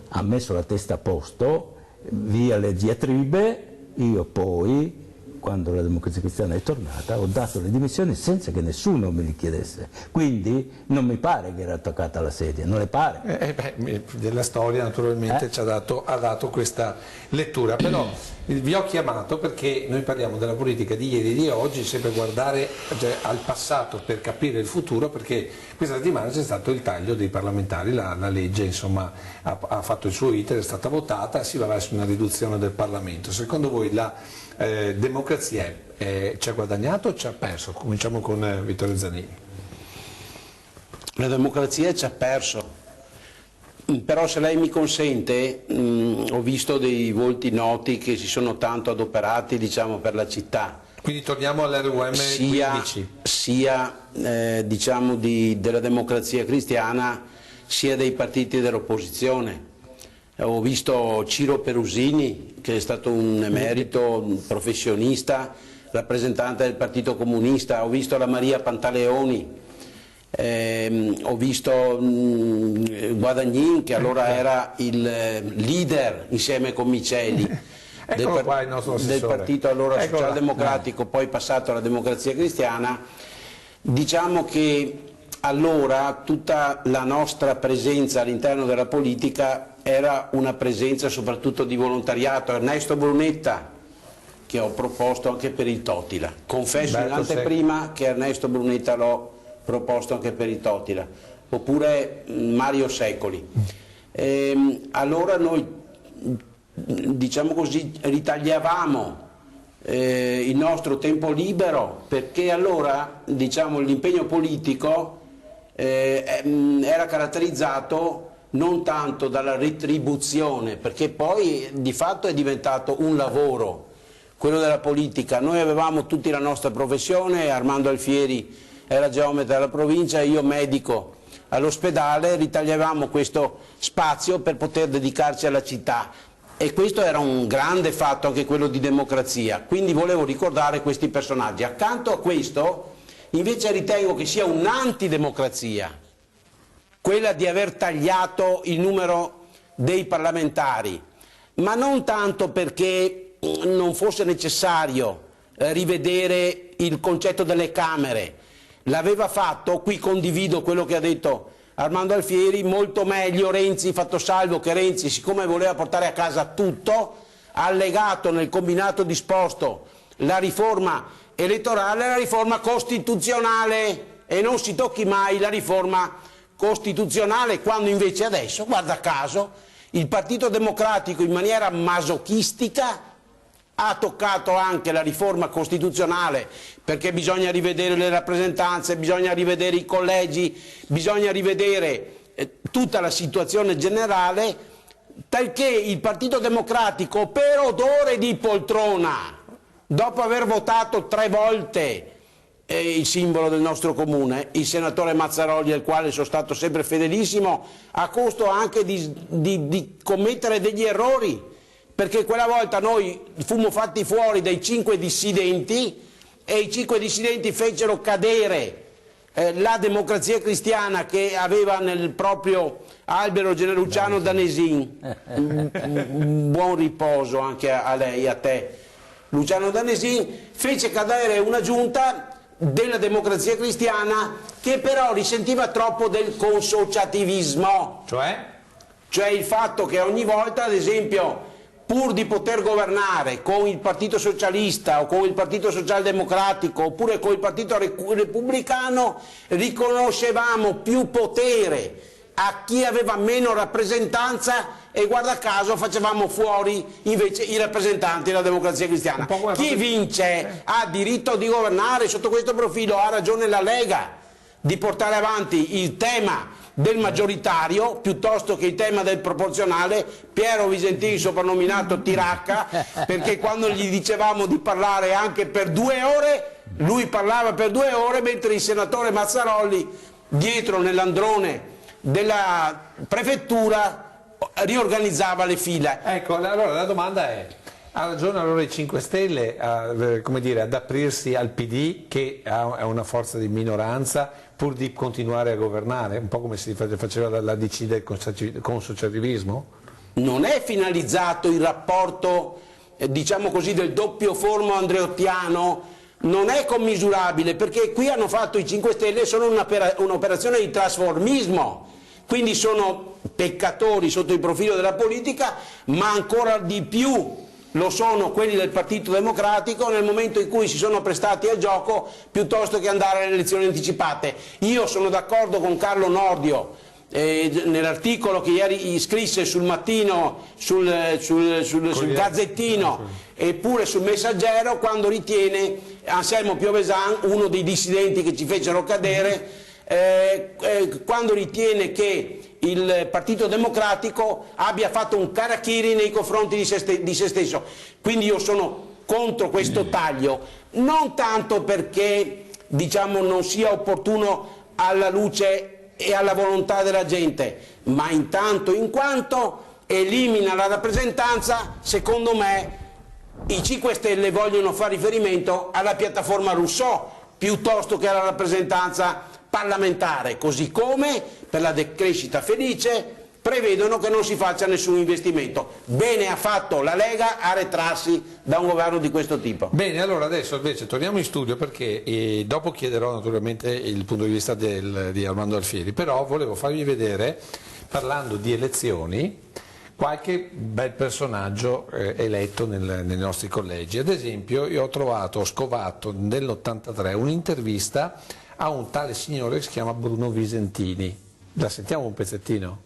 J: ha messo la testa a posto, via le diatribe, io poi, quando la Democrazia Cristiana è tornata, ho dato le dimissioni senza che nessuno me li chiedesse. Quindi non mi pare che era toccata alla sedia, non le pare.
A: Della storia naturalmente ha dato questa lettura, però vi ho chiamato perché noi parliamo della politica di ieri e di oggi, sempre guardare al passato per capire il futuro, perché questa settimana c'è stato il taglio dei parlamentari, la legge insomma ha fatto il suo iter, è stata votata, si va verso una riduzione del Parlamento. Secondo voi la democrazia ci ha guadagnato o ci ha perso? Cominciamo con Vittorio Zanini.
K: La democrazia ci ha perso, però se lei mi consente, ho visto dei volti noti che si sono tanto adoperati, diciamo, per la città.
A: Quindi torniamo all'RUM 15.
K: Sia diciamo della Democrazia Cristiana sia dei partiti dell'opposizione. Ho visto Ciro Perusini, che è stato un emerito, un professionista, rappresentante del Partito Comunista, ho visto la Maria Pantaleoni, ho visto Guadagnin, che allora era il leader insieme con Miceli del partito allora socialdemocratico, poi passato alla Democrazia Cristiana. Diciamo che allora tutta la nostra presenza all'interno della politica era una presenza soprattutto di volontariato. Ernesto Brunetta, che ho proposto anche per il Totila, confesso in anteprima che Ernesto Brunetta l'ho proposto anche per il Totila, oppure Mario Secoli. Allora noi, diciamo così, ritagliavamo il nostro tempo libero, perché allora, diciamo, l'impegno politico era caratterizzato non tanto dalla retribuzione, perché poi di fatto è diventato un lavoro quello della politica. Noi avevamo tutti la nostra professione, Armando Alfieri era geometra della provincia, io medico all'ospedale, ritagliavamo questo spazio per poter dedicarci alla città, e questo era un grande fatto, anche quello di democrazia. Quindi volevo ricordare questi personaggi. Accanto a questo invece ritengo che sia un'antidemocrazia quella di aver tagliato il numero dei parlamentari, ma non tanto perché non fosse necessario rivedere il concetto delle Camere. L'aveva fatto, qui condivido quello che ha detto Armando Alfieri, molto meglio Renzi, fatto salvo che Renzi, siccome voleva portare a casa tutto, ha allegato nel combinato disposto la riforma elettorale e la riforma costituzionale, e non si tocchi mai la riforma costituzionale, quando invece adesso, guarda caso, il Partito Democratico in maniera masochistica ha toccato anche la riforma costituzionale, perché bisogna rivedere le rappresentanze, bisogna rivedere i collegi, bisogna rivedere tutta la situazione generale, talché il Partito Democratico, per odore di poltrona, dopo aver votato 3 volte il simbolo del nostro comune, il senatore Mazzarolli, al quale sono stato sempre fedelissimo, a costo anche di commettere degli errori, perché quella volta noi fummo fatti fuori dai 5 dissidenti e i 5 dissidenti fecero cadere la Democrazia Cristiana, che aveva nel proprio albero Luciano Danesin, un buon riposo anche a lei, a te. Luciano Danesin fece cadere una giunta della Democrazia Cristiana che però risentiva troppo del consociativismo, cioè il fatto che ogni volta, ad esempio, pur di poter governare con il Partito Socialista o con il Partito Socialdemocratico oppure con il Partito Repubblicano, riconoscevamo più potere a chi aveva meno rappresentanza e guarda caso facevamo fuori invece i rappresentanti della Democrazia Cristiana. Chi vince ha diritto di governare. Sotto questo profilo ha ragione la Lega di portare avanti il tema del maggioritario piuttosto che il tema del proporzionale. Piero Visentini, soprannominato Tiracca, perché quando gli dicevamo di parlare anche per 2 ore, lui parlava per 2 ore, mentre il senatore Mazzarolli, dietro nell'androne della prefettura, riorganizzava le fila.
A: Ecco, allora la domanda è: ha ragione allora i 5 Stelle ad aprirsi al PD, che ha una forza di minoranza, pur di continuare a governare, un po' come si faceva la DC del consociativismo?
K: Non è finalizzato il rapporto diciamo così, del doppio forno andreottiano non è commisurabile, perché qui hanno fatto i 5 Stelle solo un'operazione di trasformismo, quindi sono peccatori sotto il profilo della politica, ma ancora di più lo sono quelli del Partito Democratico nel momento in cui si sono prestati al gioco piuttosto che andare alle elezioni anticipate. Io sono d'accordo con Carlo Nordio nell'articolo che ieri scrisse sul Mattino, sul Gazzettino e pure sul Messaggero, quando ritiene Anselmo Piovesan, uno dei dissidenti che ci fecero cadere, quando ritiene che il Partito Democratico abbia fatto un harakiri nei confronti di se stesso. Quindi io sono contro questo taglio, non tanto perché, diciamo, non sia opportuno alla luce e alla volontà della gente, ma intanto in quanto elimina la rappresentanza. Secondo me i 5 Stelle vogliono fare riferimento alla piattaforma Rousseau piuttosto che alla rappresentanza parlamentare, così come per la decrescita felice prevedono che non si faccia nessun investimento. Bene ha fatto la Lega a retrarsi da un governo di questo tipo.
A: Bene, allora adesso invece torniamo in studio, perché dopo chiederò naturalmente il punto di vista di Armando Alfieri, però volevo farvi vedere, parlando di elezioni, qualche bel personaggio eletto nei nostri collegi. Ad esempio io ho scovato nell'83 un'intervista a un tale signore che si chiama Bruno Visentini. La sentiamo un pezzettino?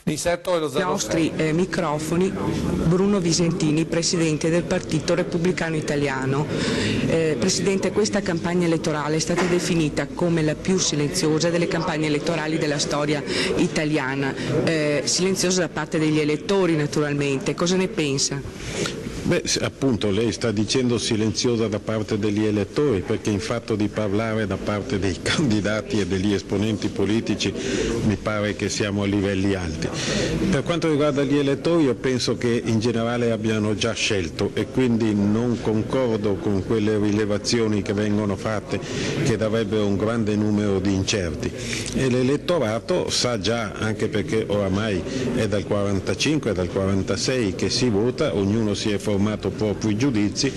A: L'inserto è lo 03.
L: Ai nostri microfoni Bruno Visentini, Presidente del Partito Repubblicano Italiano. Presidente, questa campagna elettorale è stata definita come la più silenziosa delle campagne elettorali della storia italiana, silenziosa da parte degli elettori naturalmente. Cosa ne pensa?
M: Beh, appunto, lei sta dicendo silenziosa da parte degli elettori, perché in fatto di parlare da parte dei candidati e degli esponenti politici mi pare che siamo a livelli alti. Per quanto riguarda gli elettori, io penso che in generale abbiano già scelto, e quindi non concordo con quelle rilevazioni che vengono fatte che darebbero un grande numero di incerti. E l'elettorato sa già, anche perché oramai è dal 45, dal 46 che si vota, ognuno si è formato propri giudizi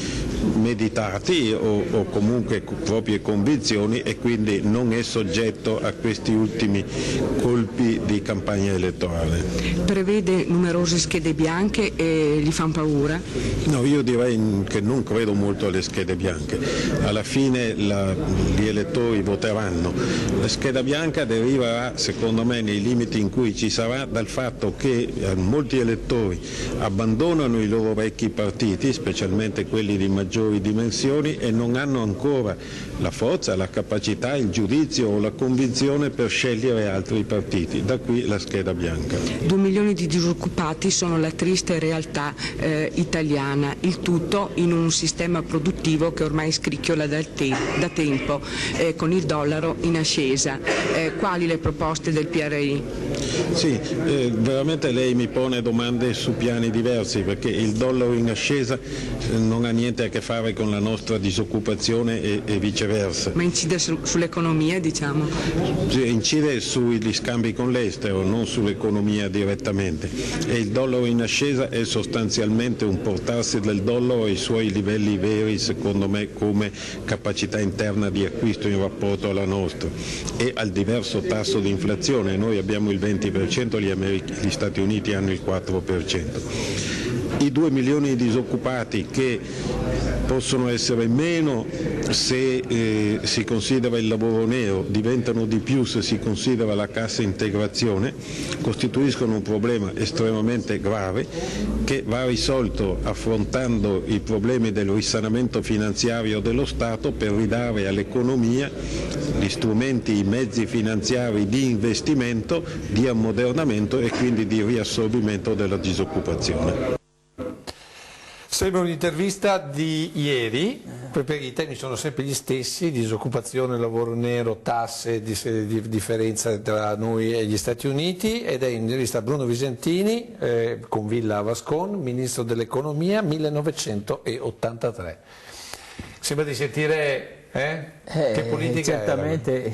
M: meditati o comunque proprie convinzioni, e quindi non è soggetto a questi ultimi colpi di campagna elettorale.
L: Prevede numerose schede bianche e gli fanno paura?
M: No, io direi che non credo molto alle schede bianche. Alla fine gli elettori voteranno. La scheda bianca deriverà, secondo me, nei limiti in cui ci sarà, dal fatto che molti elettori abbandonano i loro vecchi partiti, specialmente quelli di maggiori dimensioni, e non hanno ancora la forza, la capacità, il giudizio o la convinzione per scegliere altri partiti. Da qui la scheda bianca.
L: 2 milioni di disoccupati sono la triste realtà italiana, il tutto in un sistema produttivo che ormai scricchiola da tempo, con il dollaro in ascesa. Quali le proposte del PRI?
M: Sì, veramente lei mi pone domande su piani diversi, perché il dollaro in ascesa non ha niente a che fare con la nostra disoccupazione e viceversa.
L: Ma incide sull'economia, diciamo?
M: Incide sugli scambi con l'estero, non sull'economia direttamente, e il dollaro in ascesa è sostanzialmente un portarsi del dollaro ai suoi livelli veri, secondo me, come capacità interna di acquisto in rapporto alla nostra, e al diverso tasso di inflazione. Noi abbiamo il 20%, gli Stati Uniti hanno il 4%. I 2 milioni di disoccupati, che possono essere meno se si considera il lavoro nero, diventano di più se si considera la cassa integrazione, costituiscono un problema estremamente grave che va risolto affrontando i problemi del risanamento finanziario dello Stato, per ridare all'economia gli strumenti, i mezzi finanziari di investimento, di ammodernamento e quindi di riassorbimento della disoccupazione.
A: Sembra un'intervista di ieri, perché i temi sono sempre gli stessi: disoccupazione, lavoro nero, tasse, differenza tra noi e gli Stati Uniti, ed è un'intervista a Bruno Visentini con Villa a Vascon, ministro dell'economia, 1983. Sembra di sentire Che politica
J: certamente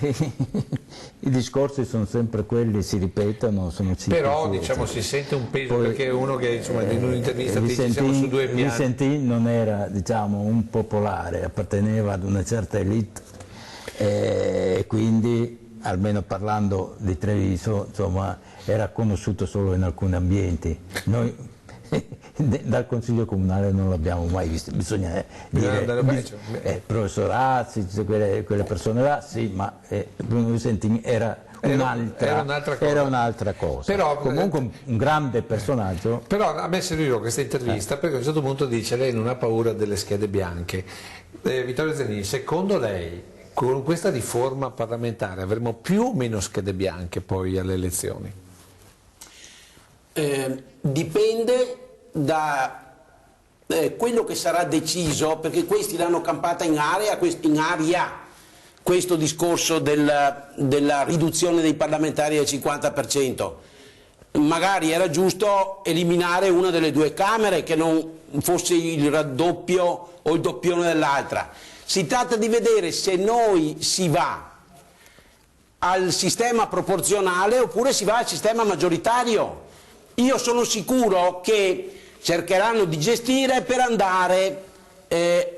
J: i discorsi sono sempre quelli, si ripetono, sono ciclici.
A: Però diciamo si sente un peso, poi, perché uno che insomma, in un'intervista dice siamo su due piani.
J: Vicentin non era diciamo un popolare, apparteneva ad una certa elite e quindi almeno parlando di Treviso insomma era conosciuto solo in alcuni ambienti. Noi dal Consiglio Comunale non l'abbiamo mai visto, bisogna dire professor Razzi, quelle persone là, sì, ma Bruno Vicentin era un'altra cosa.
A: Però,
J: comunque un grande personaggio.
A: Però a me serviva questa intervista perché a un certo punto dice lei non ha paura delle schede bianche. Vittorio Zanini, secondo lei con questa riforma parlamentare avremo più o meno schede bianche poi alle elezioni?
K: Dipende da quello che sarà deciso, perché questi l'hanno campata in aria questo discorso della riduzione dei parlamentari al 50%. Magari era giusto eliminare una delle due Camere, che non fosse il raddoppio o il doppione dell'altra. Si tratta di vedere se noi si va al sistema proporzionale oppure si va al sistema maggioritario. Io sono sicuro che cercheranno di gestire per andare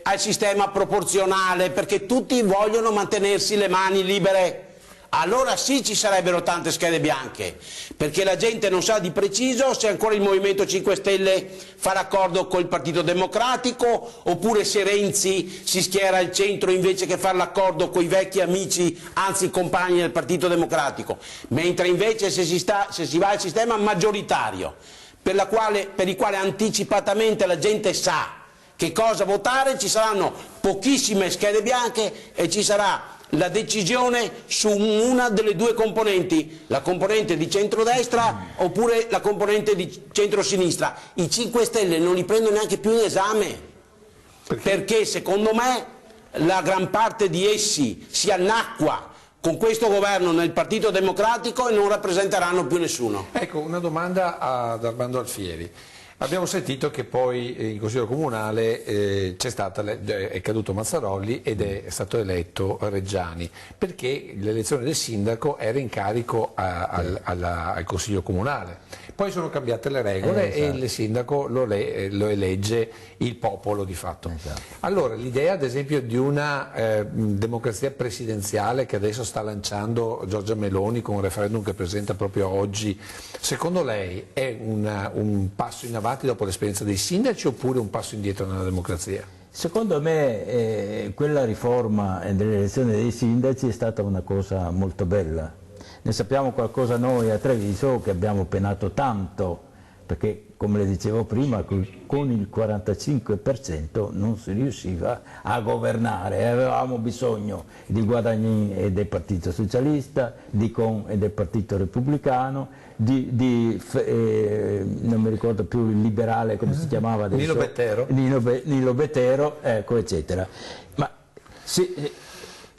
K: al sistema proporzionale, perché tutti vogliono mantenersi le mani libere. Allora sì ci sarebbero tante schede bianche, perché la gente non sa di preciso se ancora il Movimento 5 Stelle fa l'accordo col Partito Democratico, oppure se Renzi si schiera al centro invece che fare l'accordo con i vecchi amici, anzi compagni del Partito Democratico. Mentre invece se si va al sistema maggioritario, per il quale anticipatamente la gente sa che cosa votare, ci saranno pochissime schede bianche e ci sarà la decisione su una delle due componenti, la componente di centrodestra oppure la componente di centrosinistra. I 5 Stelle non li prendono neanche più in esame, perché secondo me la gran parte di essi si annacqua con questo governo nel Partito Democratico e non rappresenteranno più nessuno.
A: Ecco, una domanda ad Armando Alfieri. Abbiamo sentito che poi in Consiglio Comunale è caduto Mazzarolli ed è stato eletto Reggiani, perché l'elezione del sindaco era in carico al Consiglio Comunale. Poi sono cambiate le regole e il sindaco lo elegge il popolo di fatto. Allora l'idea ad esempio di una democrazia presidenziale che adesso sta lanciando Giorgia Meloni con un referendum che presenta proprio oggi, secondo lei è un passo in avanti dopo l'esperienza dei sindaci oppure un passo indietro nella democrazia?
J: Secondo me quella riforma dell'elezione dei sindaci è stata una cosa molto bella. Ne sappiamo qualcosa noi a Treviso che abbiamo penato tanto, perché come le dicevo prima con il 45% non si riusciva a governare, avevamo bisogno di Guadagnin e del Partito Socialista, di Con e del Partito Repubblicano, non mi ricordo più il liberale come si chiamava adesso, Nilo Bettero, ecco, eccetera. Ma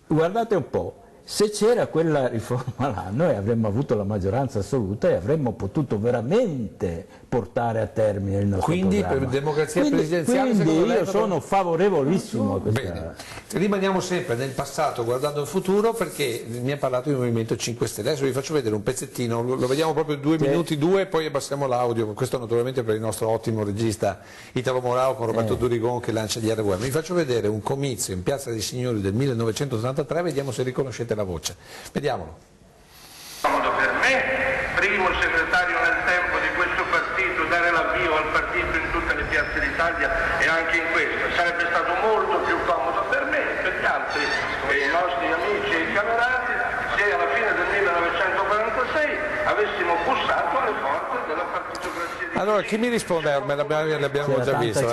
J: guardate un po', se c'era quella riforma là, noi avremmo avuto la maggioranza assoluta e avremmo potuto veramente portare a termine il nostro programma.
A: Per democrazia presidenziale
J: quindi io sono favorevolissimo a questa.
A: Bene. Rimaniamo sempre nel passato guardando il futuro, perché mi ha parlato di Movimento 5 Stelle. Adesso vi faccio vedere un pezzettino, lo vediamo proprio 2 minuti, e poi abbassiamo l'audio. Questo naturalmente per il nostro ottimo regista Italo Morao con Roberto Durigon che lancia gli RWM. Vi faccio vedere un comizio in Piazza dei Signori del 1983, vediamo se riconoscete la voce. Vediamolo.
N: Comodo per me, primo segretario nel tempo di questo partito, dare l'avvio al partito in tutte le piazze d'Italia e anche in questa. Sarebbe stato molto più comodo per me, per gli altri, e i nostri amici e camerati, se alla fine del 1946 avessimo bussato alle porte della partitocrazia.
A: Allora, chi mi risponde? L'abbiamo già visto.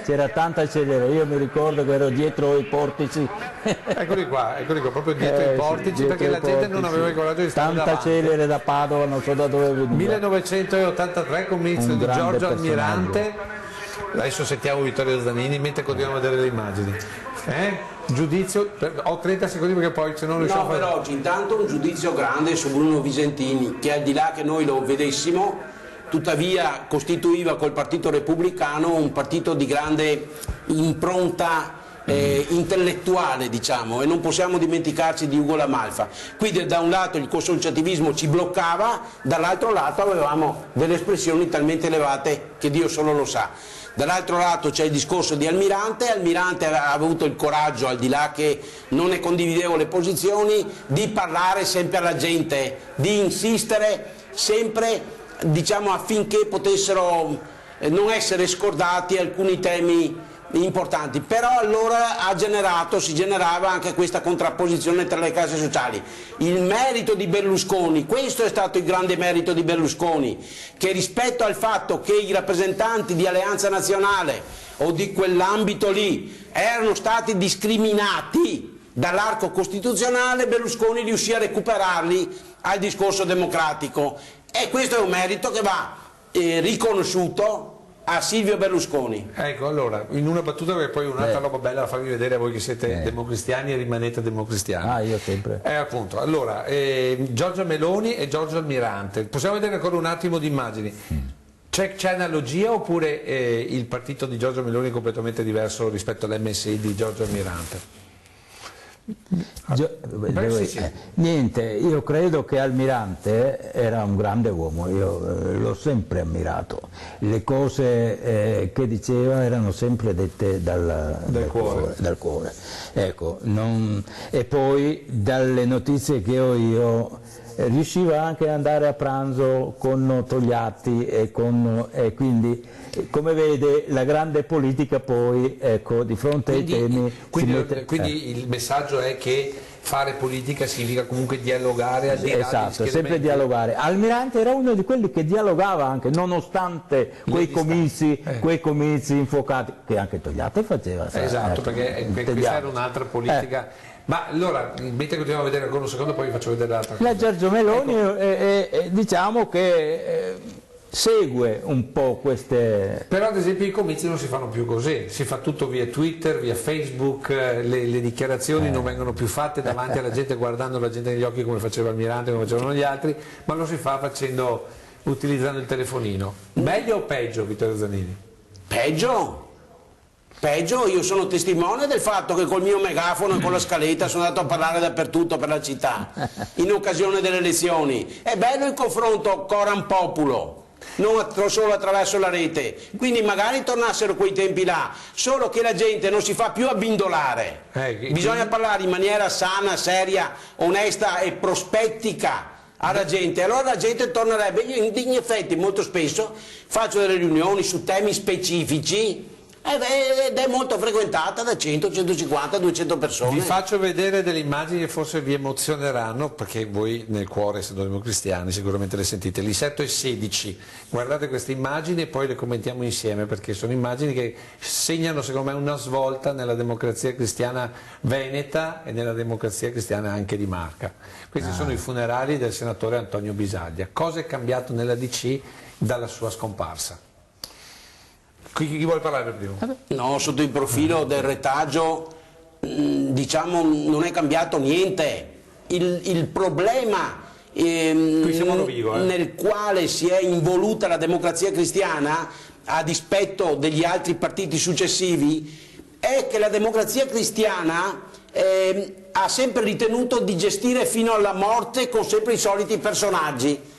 J: C'era tanta celere, io mi ricordo che ero dietro i portici.
A: Eccoli qua, proprio dietro i portici, perché la gente non aveva il coraggio di stare davanti.
J: Tanta celere da Padova, non so da dove veniva.
A: 1983, comizio di Giorgio Almirante. Adesso sentiamo Vittorio Zanini mentre continuiamo a vedere le immagini. Giudizio, ho 30 secondi perché poi se non riusciamo
K: a fare... per oggi intanto un giudizio grande su Bruno Visentini, che al di là che noi lo vedessimo, tuttavia costituiva col Partito Repubblicano un partito di grande impronta intellettuale, diciamo, e non possiamo dimenticarci di Ugo La Malfa. Quindi da un lato il consociativismo ci bloccava, dall'altro lato avevamo delle espressioni talmente elevate che Dio solo lo sa. Dall'altro lato c'è il discorso di Almirante ha avuto il coraggio, al di là che non ne condividevo le posizioni, di parlare sempre alla gente, di insistere sempre, diciamo, affinché potessero non essere scordati alcuni temi importanti, però allora si generava anche questa contrapposizione tra le classi sociali. Il merito di Berlusconi, questo è stato il grande merito di Berlusconi, che rispetto al fatto che i rappresentanti di Alleanza Nazionale o di quell'ambito lì erano stati discriminati dall'arco costituzionale, Berlusconi riuscì a recuperarli al discorso democratico, e questo è un merito che va riconosciuto a Silvio Berlusconi.
A: Ecco, allora, in una battuta, perché poi un'altra roba bella da farvi vedere a voi che siete democristiani e rimanete democristiani.
J: Io sempre.
A: Appunto, allora, Giorgia Meloni e Giorgio Almirante. Possiamo vedere ancora un attimo di immagini. C'è analogia oppure il partito di Giorgia Meloni è completamente diverso rispetto all'MSI di Giorgio Almirante?
J: Niente, io credo che Almirante era un grande uomo, io l'ho sempre ammirato, le cose che diceva erano sempre dette dal cuore. Ecco, e poi dalle notizie che ho io riusciva anche ad andare a pranzo con Togliatti e quindi, come vede, la grande politica poi, ecco, di fronte ai temi...
A: Quindi il messaggio è che fare politica significa comunque dialogare al di là
J: esatto, sempre dialogare. Almirante era uno di quelli che dialogava anche, nonostante quei comizi infuocati, che anche Togliatti faceva.
A: Esatto, perché questa era un'altra politica... Ma allora, mentre continuiamo a vedere ancora un secondo, poi vi faccio vedere l'altra cosa.
J: La Giorgio Meloni diciamo che segue un po' queste...
A: Però ad esempio i comizi non si fanno più così, si fa tutto via Twitter, via Facebook, le dichiarazioni non vengono più fatte davanti alla gente, guardando la gente negli occhi come faceva Almirante, come facevano gli altri, ma lo si fa utilizzando il telefonino. Meglio o peggio, Vittorio Zanini?
K: Peggio? Peggio, io sono testimone del fatto che col mio megafono e con la scaletta sono andato a parlare dappertutto per la città, in occasione delle elezioni. È bello il confronto coram populo, non solo attraverso la rete, quindi magari tornassero quei tempi là, solo che la gente non si fa più abbindolare, bisogna parlare in maniera sana, seria, onesta e prospettica alla gente, allora la gente tornerebbe. Io in effetti molto spesso faccio delle riunioni su temi specifici ed è molto frequentata da 100, 150, 200 persone.
A: Vi faccio vedere delle immagini che forse vi emozioneranno, perché voi nel cuore, essendo democristiani, sicuramente le sentite. Lisetto e 16, guardate queste immagini e poi le commentiamo insieme, perché sono immagini che segnano secondo me una svolta nella democrazia cristiana veneta e nella democrazia cristiana anche di Marca. Questi sono i funerali del senatore Antonio Bisaglia. Cosa è cambiato nella DC dalla sua scomparsa? Chi vuole parlare per primo?
K: No, sotto il profilo del retaggio, diciamo, non è cambiato niente. Il problema nel quale si è involuta la democrazia cristiana, a dispetto degli altri partiti successivi, è che la democrazia cristiana ha sempre ritenuto di gestire fino alla morte con sempre i soliti personaggi,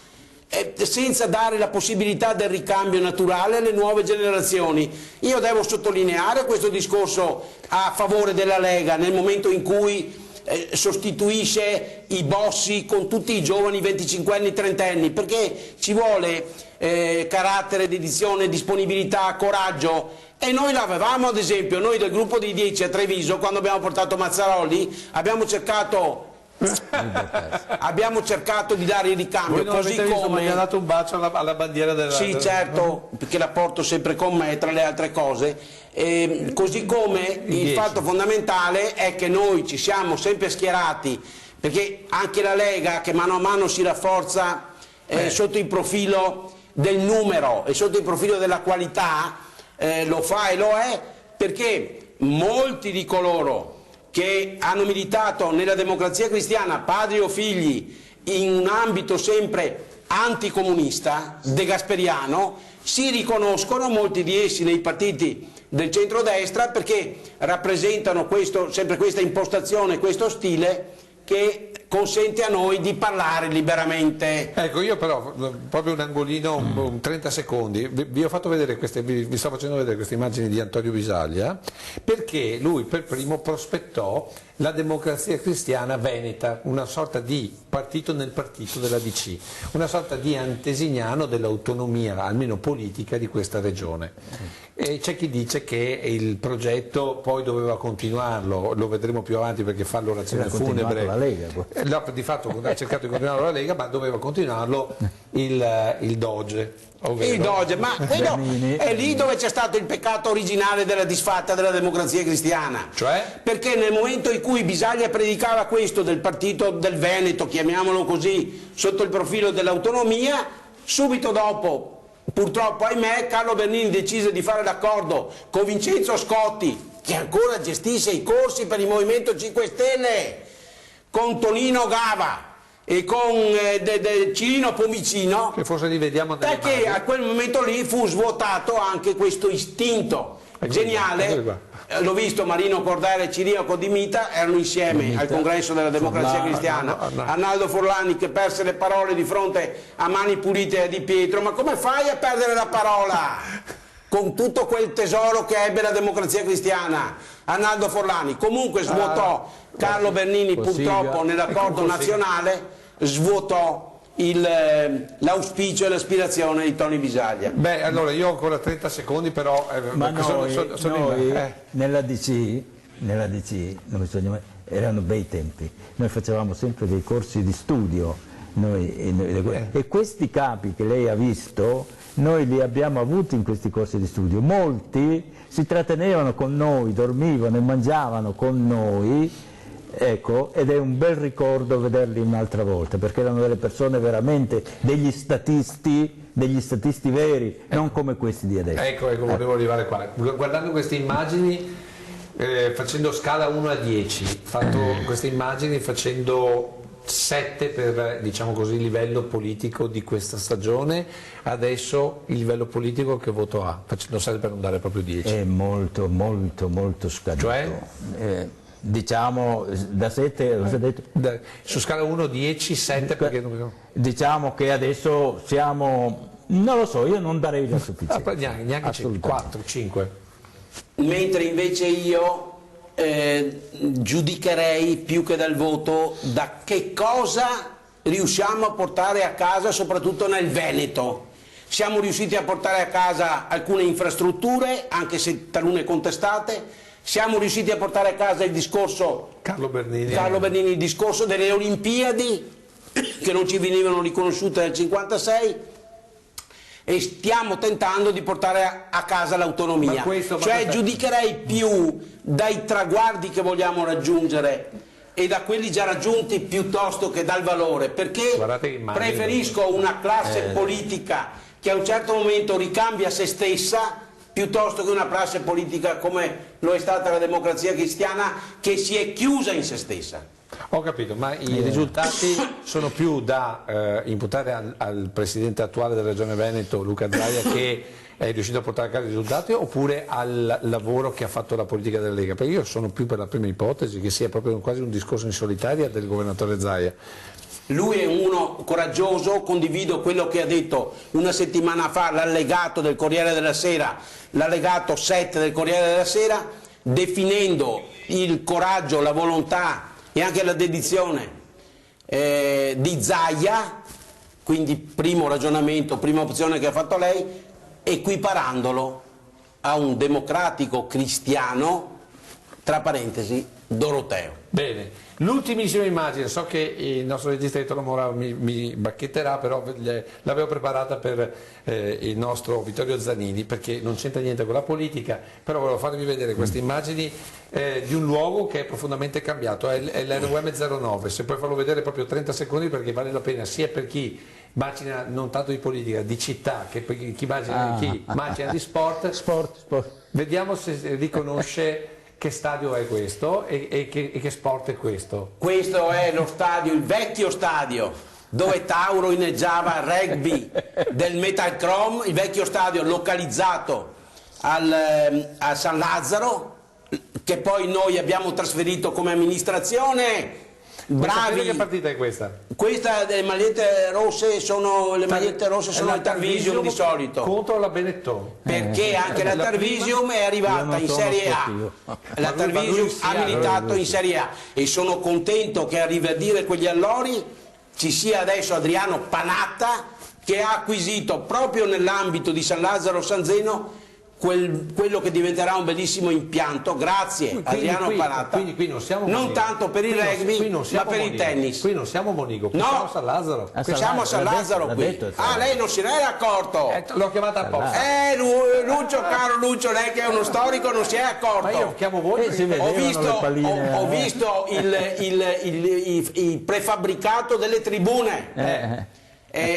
K: senza dare la possibilità del ricambio naturale alle nuove generazioni. Io devo sottolineare questo discorso a favore della Lega nel momento in cui sostituisce i bossi con tutti i giovani 25 anni, 30 anni, perché ci vuole carattere, dedizione, disponibilità, coraggio, e noi l'avevamo. Ad esempio noi del gruppo dei 10 a Treviso, quando abbiamo portato Mazzarolli, abbiamo cercato di dare il ricambio, così come
A: mi ha dato un bacio alla bandiera della...
K: Sì, certo, perché la porto sempre con me tra le altre cose, così come il fatto fondamentale è che noi ci siamo sempre schierati, perché anche la Lega, che mano a mano si rafforza sotto il profilo del numero e sotto il profilo della qualità, lo fa e lo è perché molti di coloro che hanno militato nella democrazia cristiana, padri o figli, in un ambito sempre anticomunista, degasperiano, si riconoscono, molti di essi nei partiti del centrodestra, perché rappresentano sempre questa impostazione, questo stile che consente a noi di parlare liberamente.
A: Ecco, io però, proprio un angolino, 30 secondi, vi ho fatto vedere vi sto facendo vedere queste immagini di Antonio Bisaglia, perché lui per primo prospettò la Democrazia Cristiana veneta, una sorta di partito nel partito della DC, una sorta di antesignano dell'autonomia, almeno politica, di questa regione. E c'è chi dice che il progetto poi doveva continuarlo, lo vedremo più avanti perché fa l'orazione funebre.
J: La Lega.
A: No, di fatto ha cercato di continuarlo la Lega, ma doveva continuarlo il Doge. Ovvero
K: il Doge, ma quello è lì dove c'è stato il peccato originale della disfatta della Democrazia Cristiana.
A: Cioè?
K: Perché nel momento in cui Bisaglia predicava questo del partito del Veneto, chiamiamolo così, sotto il profilo dell'autonomia, subito dopo, purtroppo ahimè, Carlo Bernini decise di fare l'accordo con Vincenzo Scotti, che ancora gestisce i corsi per il Movimento 5 Stelle, con Tonino Gava e con Cirino Pomicino,
A: che forse li vediamo
K: perché a quel momento lì fu svuotato anche questo istinto geniale. L'ho visto Marino Cordare e Cirino Codimita, erano insieme al congresso della Democrazia Cristiana. Arnaldo Forlani che perse le parole di fronte a Mani Pulite e Di Pietro. Ma come fai a perdere la parola con tutto quel tesoro che ebbe la Democrazia Cristiana? Arnaldo Forlani comunque svuotò Carlo Bernini, purtroppo nell'accordo nazionale svuotò l'auspicio e l'aspirazione di Tony Bisaglia.
A: Beh, allora io ho ancora 30 secondi, però
J: ma noi nella DC erano bei tempi, noi facevamo sempre dei corsi di studio, e questi capi che lei ha visto noi li abbiamo avuti in questi corsi di studio, molti si trattenevano con noi, dormivano e mangiavano con noi. Ecco, ed è un bel ricordo vederli un'altra volta, perché erano delle persone veramente, degli statisti veri, non come questi di adesso.
A: Ecco, volevo arrivare qua. Guardando queste immagini, facendo scala 1 a 10, fatto queste immagini facendo 7 per, diciamo così, il livello politico di questa stagione, adesso il livello politico che voto ha? Facendo 7 per non dare proprio 10.
J: È molto, molto, molto scaduto.
A: Cioè?
J: Diciamo da 7
A: su scala 1 10 7 perché
J: diciamo che adesso siamo, non lo so, io non darei la sufficienza,
A: neanche 4 5,
K: mentre invece io giudicherei più che dal voto da che cosa riusciamo a portare a casa, soprattutto nel Veneto. Siamo riusciti a portare a casa alcune infrastrutture, anche se talune contestate. Siamo riusciti a portare a casa il discorso
A: Carlo Bernini,
K: il discorso delle Olimpiadi che non ci venivano riconosciute nel 1956, e stiamo tentando di portare a casa l'autonomia. Cioè giudicherei più dai traguardi che vogliamo raggiungere e da quelli già raggiunti piuttosto che dal valore, perché preferisco una classe politica che a un certo momento ricambia se stessa piuttosto che una classe politica come lo è stata la Democrazia Cristiana, che si è chiusa in se stessa.
A: Ho capito, ma i risultati sono più da imputare al presidente attuale della Regione Veneto, Luca Zaia, che è riuscito a portare a casa i risultati, oppure al lavoro che ha fatto la politica della Lega? Perché io sono più per la prima ipotesi, che sia proprio quasi un discorso in solitaria del governatore Zaia.
K: Lui è uno coraggioso, condivido quello che ha detto una settimana fa l'allegato del Corriere della Sera, l'allegato 7 del Corriere della Sera, definendo il coraggio, la volontà e anche la dedizione di Zaia, quindi primo ragionamento, prima opzione che ha fatto lei, equiparandolo a un democratico cristiano, tra parentesi, Doroteo.
A: Bene. L'ultimissima immagine, so che il nostro regista Ettore Mora mi bacchetterà, però l'avevo preparata per il nostro Vittorio Zanini, perché non c'entra niente con la politica, però volevo farvi vedere queste immagini di un luogo che è profondamente cambiato, è l'RUM 09, se puoi farlo vedere proprio 30 secondi, perché vale la pena sia per chi macina non tanto di politica, di città, che per chi macina di sport. Vediamo se riconosce che stadio è questo e che sport è questo.
K: Questo è lo stadio, il vecchio stadio dove Tauro inneggiava rugby del Metalcrom, il vecchio stadio localizzato a San Lazzaro, che poi noi abbiamo trasferito come amministrazione. Bravi.
A: Che partita è questa?
K: Questa delle magliette rosse sono il Tarvisium di solito.
A: Contro la Benetton.
K: Perché anche la Tarvisium è arrivata in Serie A. La Tarvisium ha militato in Serie A e sono contento che a riverdire quegli allori ci sia adesso Adriano Panatta, che ha acquisito proprio nell'ambito di San Lazzaro San Zeno quello che diventerà un bellissimo impianto, grazie Adriano Panatta.
A: Quindi qui non siamo
K: non tanto per il rugby, ma per il tennis.
A: Qui non siamo Monigo, qui
K: no,
A: siamo a San Lazzaro.
K: Siamo a San Lazzaro qui. Lei non se ne era accorto.
A: L'ho chiamata apposta.
K: Lucio, caro Lucio, lei che è uno storico non si è accorto. Ma
A: io chiamo voi.
K: Ho visto il prefabbricato delle tribune.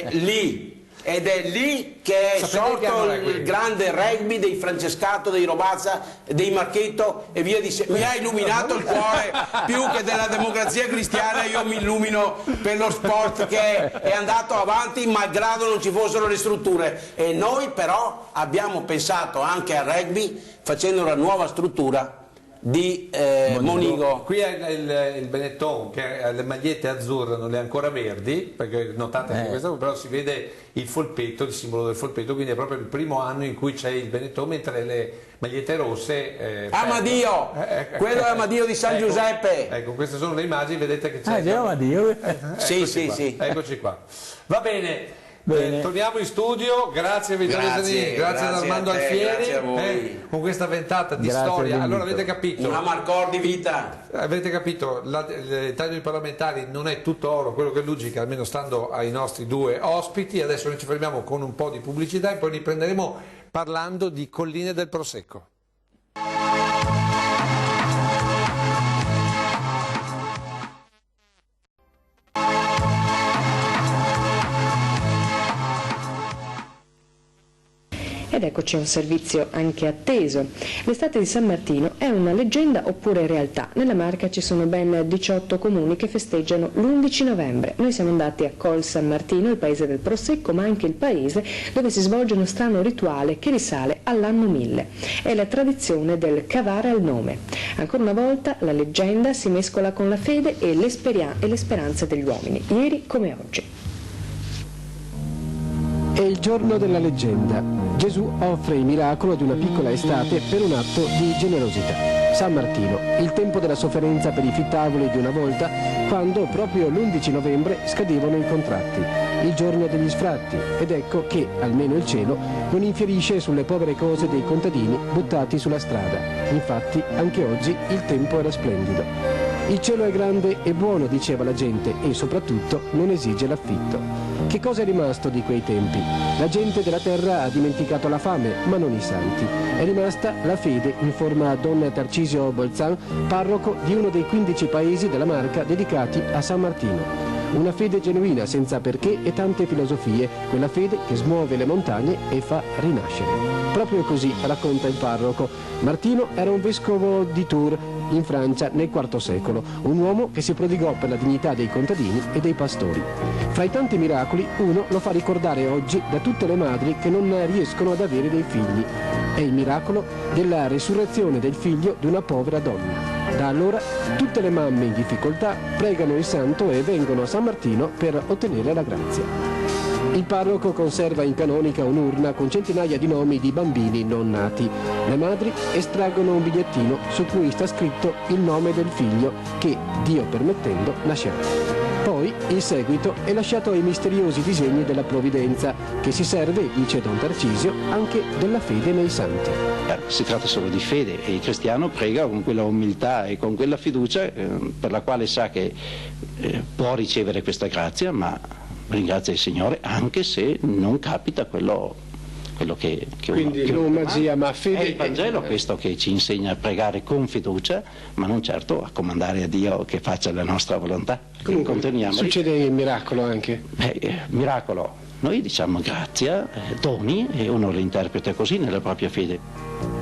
K: Lì. Ed è lì che è sorto il grande rugby dei Francescato, dei Robazza, dei Marchetto e via di seguito. Mi ha illuminato il cuore più che della Democrazia Cristiana. Io mi illumino per lo sport che è andato avanti malgrado non ci fossero le strutture, e noi però abbiamo pensato anche al rugby facendo una nuova struttura di Monigo.
A: Qui è il Benetton che ha le magliette azzurre, non le ancora verdi, perché notate anche questa, però si vede il folpetto, il simbolo del folpetto, quindi è proprio il primo anno in cui c'è il Benetton, mentre le magliette rosse
K: Amadio! Quello è Amadio di San Giuseppe.
A: Ecco, queste sono le immagini, vedete che c'è
J: Amadio.
K: Sì.
A: Eccoci qua. Va bene. Torniamo in studio, grazie a Vittorio Zanini, grazie ad Armando Alfieri, con questa ventata di storia. Allora avete capito,
K: una marcor di vita.
A: Avete capito, il taglio dei parlamentari non è tutto oro, quello che è logica, almeno stando ai nostri due ospiti. Adesso noi ci fermiamo con un po' di pubblicità e poi riprenderemo parlando di Colline del Prosecco.
G: Ed eccoci a un servizio anche atteso. L'estate di San Martino è una leggenda oppure realtà? Nella Marca ci sono ben 18 comuni che festeggiano l'11 novembre. Noi siamo andati a Col San Martino, il paese del Prosecco, ma anche il paese dove si svolge uno strano rituale che risale all'anno 1000. È la tradizione del cavare al nome. Ancora una volta la leggenda si mescola con la fede e le speranze degli uomini, ieri come oggi.
O: È il giorno della leggenda. Gesù offre il miracolo di una piccola estate per un atto di generosità. San Martino, il tempo della sofferenza per i fittavoli di una volta, quando proprio l'11 novembre scadevano i contratti, il giorno degli sfratti, ed ecco che, almeno il cielo, non infierisce sulle povere cose dei contadini buttati sulla strada. Infatti, anche oggi il tempo era splendido. Il cielo è grande e buono, diceva la gente, e soprattutto non esige l'affitto. Che cosa è rimasto di quei tempi? La gente della terra ha dimenticato la fame, ma non i santi. È rimasta la fede, informa Don Tarcisio Bolzan, parroco di uno dei 15 paesi della Marca dedicati a San Martino. Una fede genuina, senza perché e tante filosofie, quella fede che smuove le montagne e fa rinascere. Proprio così racconta il parroco. Martino era un vescovo di Tours, in Francia, nel IV secolo, un uomo che si prodigò per la dignità dei contadini e dei pastori. Fra i tanti miracoli, uno lo fa ricordare oggi da tutte le madri che non riescono ad avere dei figli. È il miracolo della risurrezione del figlio di una povera donna. Da allora tutte le mamme in difficoltà pregano il santo e vengono a San Martino per ottenere la grazia. Il parroco conserva in canonica un'urna con centinaia di nomi di bambini non nati. Le madri estraggono un bigliettino su cui sta scritto il nome del figlio che, Dio permettendo, nascerà. Poi il seguito è lasciato ai misteriosi disegni della provvidenza, che si serve, dice Don Tarcisio, anche della fede nei santi.
P: Si tratta solo di fede e il cristiano prega con quella umiltà e con quella fiducia per la quale sa che può ricevere questa grazia, ma ringrazia il Signore anche se non capita quello che
O: quindi non magia ma fede.
P: È il Vangelo questo che ci insegna a pregare con fiducia, ma non certo a comandare a Dio che faccia la nostra volontà.
O: Comunque, succede il miracolo anche?
P: Miracolo, noi diciamo grazia, doni, e uno lo interpreta così nella propria fede.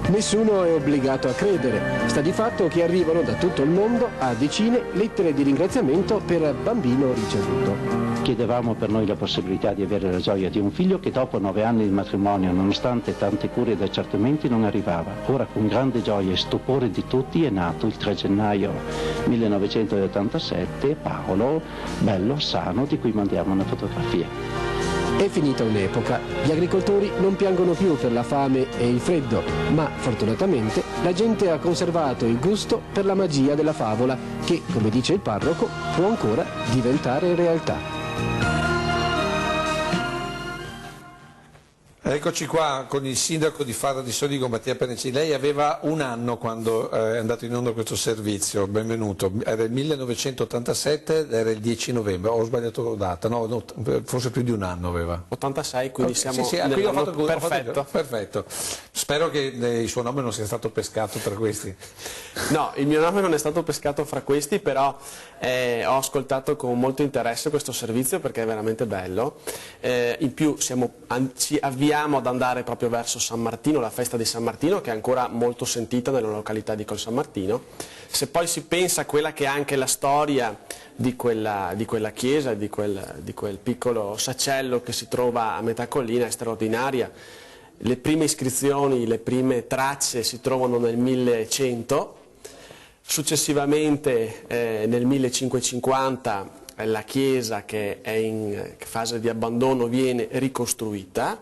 O: Nessuno è obbligato a credere. Sta di fatto che arrivano da tutto il mondo a decine lettere di ringraziamento per bambino ricevuto.
P: chiedevamo per noi la possibilità di avere la gioia di un figlio che dopo 9 anni di matrimonio, nonostante tante cure ed accertamenti, non arrivava. Ora, con grande gioia e stupore di tutti, è nato il 3 gennaio 1987 Paolo, bello, sano, di cui mandiamo una fotografia.
O: È finita un'epoca, gli agricoltori non piangono più per la fame e il freddo, ma fortunatamente la gente ha conservato il gusto per la magia della favola che, come dice il parroco, può ancora diventare realtà.
A: Eccoci qua con il sindaco di Fara di Soligo, Mattia Penicini. Lei aveva 1 anno quando è andato in onda questo servizio, benvenuto. Era il 1987, era il 10 novembre, ho sbagliato la data, no, forse più di 1 anno aveva.
Q: 86, quindi siamo
A: nell'anno
Q: perfetto.
A: Perfetto. Spero che il suo nome non sia stato pescato tra questi.
Q: No, il mio nome non è stato pescato fra questi, però ho ascoltato con molto interesse questo servizio perché è veramente bello. In più ci avviamo ad andare proprio verso San Martino, la festa di San Martino, che è ancora molto sentita nella località di Col San Martino. Se poi si pensa a quella che è anche la storia di quella chiesa, di quel piccolo sacello che si trova a metà collina, è straordinaria. Le prime iscrizioni, le prime tracce si trovano nel 1100, successivamente nel 1550 la chiesa, che è in fase di abbandono, viene ricostruita,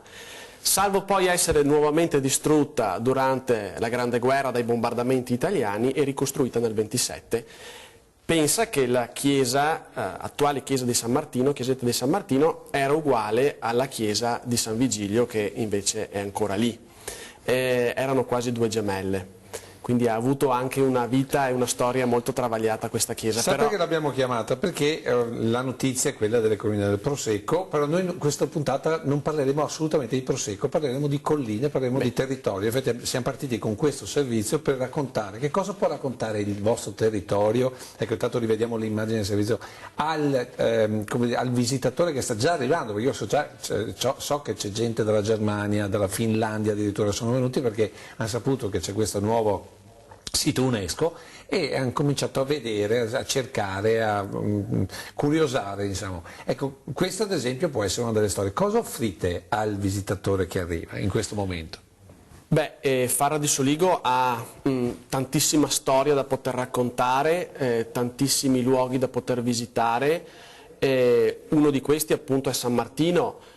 Q: salvo poi essere nuovamente distrutta durante la Grande Guerra dai bombardamenti italiani e ricostruita nel 27. Pensa che la chiesa, attuale chiesa di San Martino, chiesetta di San Martino, era uguale alla chiesa di San Vigilio, che invece è ancora lì. Erano quasi 2 gemelle. Quindi ha avuto anche una vita e una storia molto travagliata questa chiesa.
A: Sa perché l'abbiamo chiamata? Perché la notizia è quella delle colline del Prosecco, però noi in questa puntata non parleremo assolutamente di Prosecco, parleremo di colline, parleremo di territorio. Infatti siamo partiti con questo servizio per raccontare che cosa può raccontare il vostro territorio, ecco, intanto rivediamo l'immagine del servizio, al visitatore che sta già arrivando, perché io so che c'è gente dalla Germania, dalla Finlandia addirittura sono venuti perché hanno saputo che c'è questo nuovo sito UNESCO e hanno cominciato a vedere, a cercare, a curiosare, diciamo. Ecco, questa ad esempio può essere una delle storie. Cosa offrite al visitatore che arriva in questo momento?
Q: Beh, Fara di Soligo ha tantissima storia da poter raccontare, tantissimi luoghi da poter visitare. Uno di questi appunto è San Martino.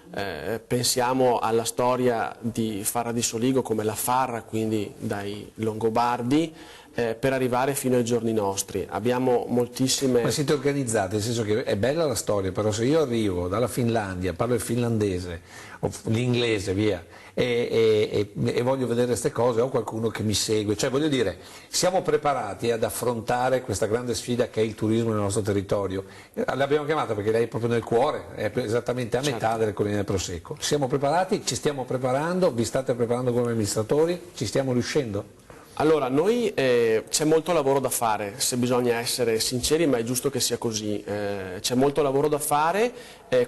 Q: Pensiamo alla storia di Fara di Soligo come la Farra, quindi dai Longobardi, per arrivare fino ai giorni nostri. Abbiamo moltissime...
A: Ma siete organizzati, nel senso che è bella la storia, però se io arrivo dalla Finlandia, parlo il finlandese, o l'inglese, via, e voglio vedere queste cose, ho qualcuno che mi segue, cioè voglio dire, siamo preparati ad affrontare questa grande sfida che è il turismo nel nostro territorio. L'abbiamo chiamata perché lei è proprio nel cuore, è esattamente a metà delle colline del Prosecco. Siamo preparati, ci stiamo preparando, vi state preparando come amministratori, ci stiamo riuscendo?
Q: Allora, noi c'è molto lavoro da fare, se bisogna essere sinceri, ma è giusto che sia così. C'è molto lavoro da fare,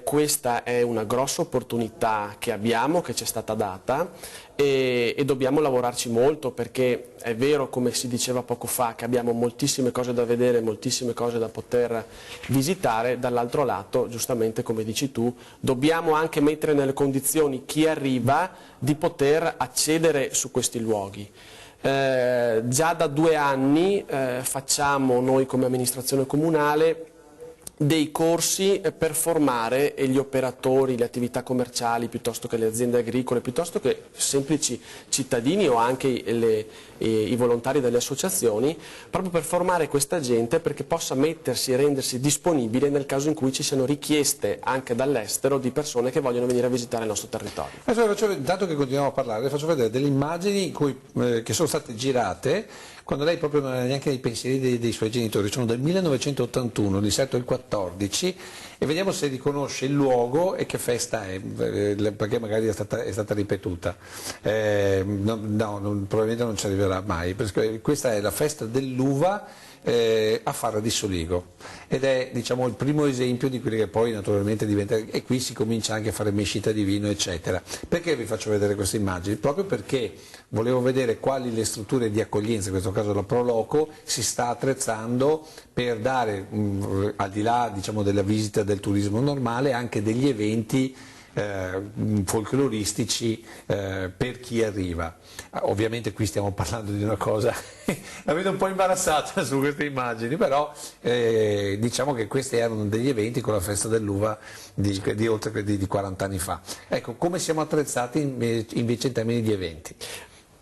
Q: questa è una grossa opportunità che abbiamo, che ci è stata data e dobbiamo lavorarci molto, perché è vero, come si diceva poco fa, che abbiamo moltissime cose da vedere, moltissime cose da poter visitare. Dall'altro lato, giustamente come dici tu, dobbiamo anche mettere nelle condizioni chi arriva di poter accedere su questi luoghi. Già da 2 anni facciamo noi come amministrazione comunale dei corsi per formare gli operatori, le attività commerciali, piuttosto che le aziende agricole, piuttosto che semplici cittadini o anche i volontari delle associazioni, proprio per formare questa gente perché possa mettersi e rendersi disponibile nel caso in cui ci siano richieste anche dall'estero di persone che vogliono venire a visitare il nostro territorio.
A: Intanto che continuiamo a parlare, le faccio vedere delle immagini che sono state girate quando lei proprio non era neanche nei pensieri dei suoi genitori, sono del 1981, di certo il 14, e vediamo se riconosce il luogo e che festa è, perché magari è stata ripetuta. Probabilmente non ci arriverà mai, perché questa è la festa dell'uva a Farra di Soligo, ed è, diciamo, il primo esempio di quelli che poi naturalmente diventa, e qui si comincia anche a fare mescita di vino eccetera. Perché vi faccio vedere queste immagini? Proprio perché volevo vedere quali le strutture di accoglienza, in questo caso la Proloco, si sta attrezzando per dare, al di là, diciamo, della visita del turismo normale, anche degli eventi folcloristici per chi arriva. Ovviamente qui stiamo parlando di una cosa la vedo un po' imbarazzata su queste immagini, però diciamo che questi erano degli eventi con la festa dell'uva di oltre di 40 anni fa. Ecco, come siamo attrezzati invece in termini di eventi?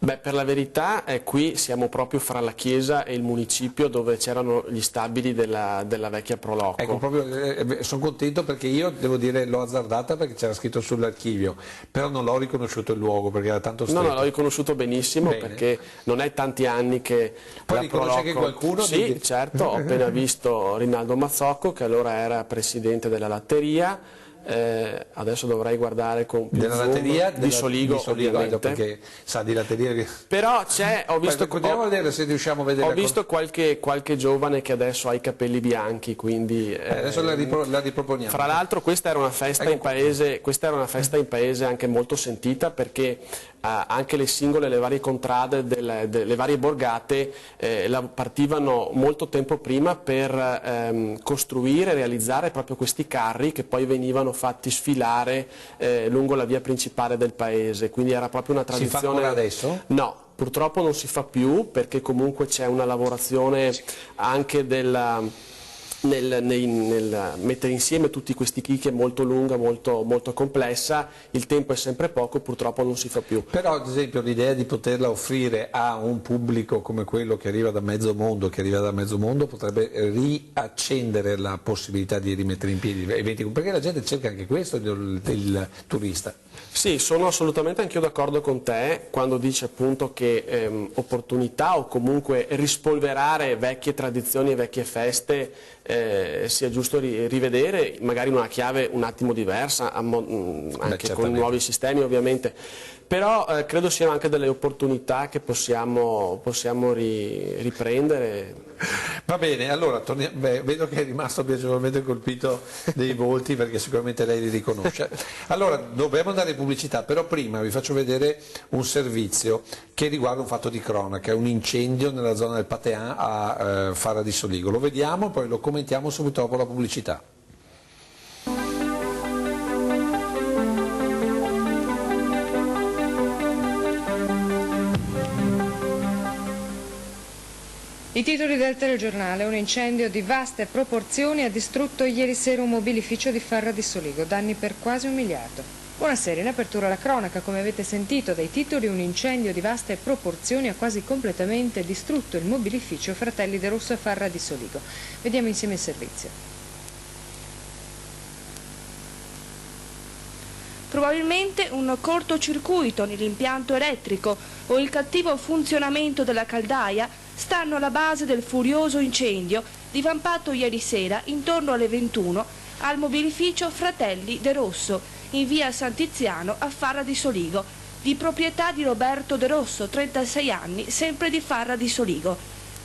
Q: Beh, per la verità qui siamo proprio fra la chiesa e il municipio, dove c'erano gli stabili della vecchia Proloco.
A: Ecco, proprio sono contento, perché io devo dire l'ho azzardata perché c'era scritto sull'archivio, però non l'ho riconosciuto il luogo perché era tanto stretto.
Q: No, l'ho riconosciuto benissimo. Bene. Perché non è tanti anni che
A: poi riconosce anche qualcuno?
Q: Sì, certo, ho appena visto Rinaldo Mazzocco, che allora era presidente della latteria. Adesso dovrei guardare con più zoom, di Soligo, ovviamente,
A: perché sa di latteria.
Q: Però ho visto,
A: continuiamo a vedere se riusciamo a vedere.
Q: Ho visto qualche giovane che adesso ha i capelli bianchi, quindi
A: adesso la riproponiamo.
Q: Fra l'altro questa era una festa in paese, anche molto sentita, perché anche le singole, le varie contrade le varie borgate partivano molto tempo prima per costruire e realizzare proprio questi carri, che poi venivano fatti sfilare lungo la via principale del paese, quindi era proprio una tradizione.
A: Si fa ancora adesso?
Q: No, purtroppo non si fa più, perché comunque c'è una lavorazione anche nel mettere insieme tutti questi chicchi, è molto lunga, molto complessa, il tempo è sempre poco, purtroppo non si fa più.
A: Però ad esempio l'idea di poterla offrire a un pubblico come quello che arriva da mezzo mondo, potrebbe riaccendere la possibilità di rimettere in piedi eventi, perché la gente cerca anche questo, il turista.
Q: Sì, sono assolutamente anch'io d'accordo con te quando dici appunto che opportunità o comunque rispolverare vecchie tradizioni e vecchie feste sia giusto rivedere, magari in una chiave un attimo diversa, anche con nuovi sistemi ovviamente, però credo siano anche delle opportunità che possiamo riprendere.
A: Va bene, allora vedo che è rimasto piacevolmente colpito dei volti, perché sicuramente lei li riconosce. Allora dobbiamo andare in pubblicità, però prima vi faccio vedere un servizio che riguarda un fatto di cronaca, un incendio nella zona del Patean a Farra di Soligo. Lo vediamo, poi lo commentiamo subito dopo la pubblicità.
G: I titoli del telegiornale: un incendio di vaste proporzioni ha distrutto ieri sera un mobilificio di Farra di Soligo, danni per quasi 1 miliardo. Buonasera, in apertura la cronaca, come avete sentito dai titoli, un incendio di vaste proporzioni ha quasi completamente distrutto il mobilificio Fratelli De Rosso a Farra di Soligo. Vediamo insieme il servizio.
R: Probabilmente un cortocircuito nell'impianto elettrico o il cattivo funzionamento della caldaia stanno alla base del furioso incendio divampato ieri sera intorno alle 21 al mobilificio Fratelli De Rosso in via Sant'Iziano a Farra di Soligo, di proprietà di Roberto De Rosso, 36 anni, sempre di Farra di Soligo.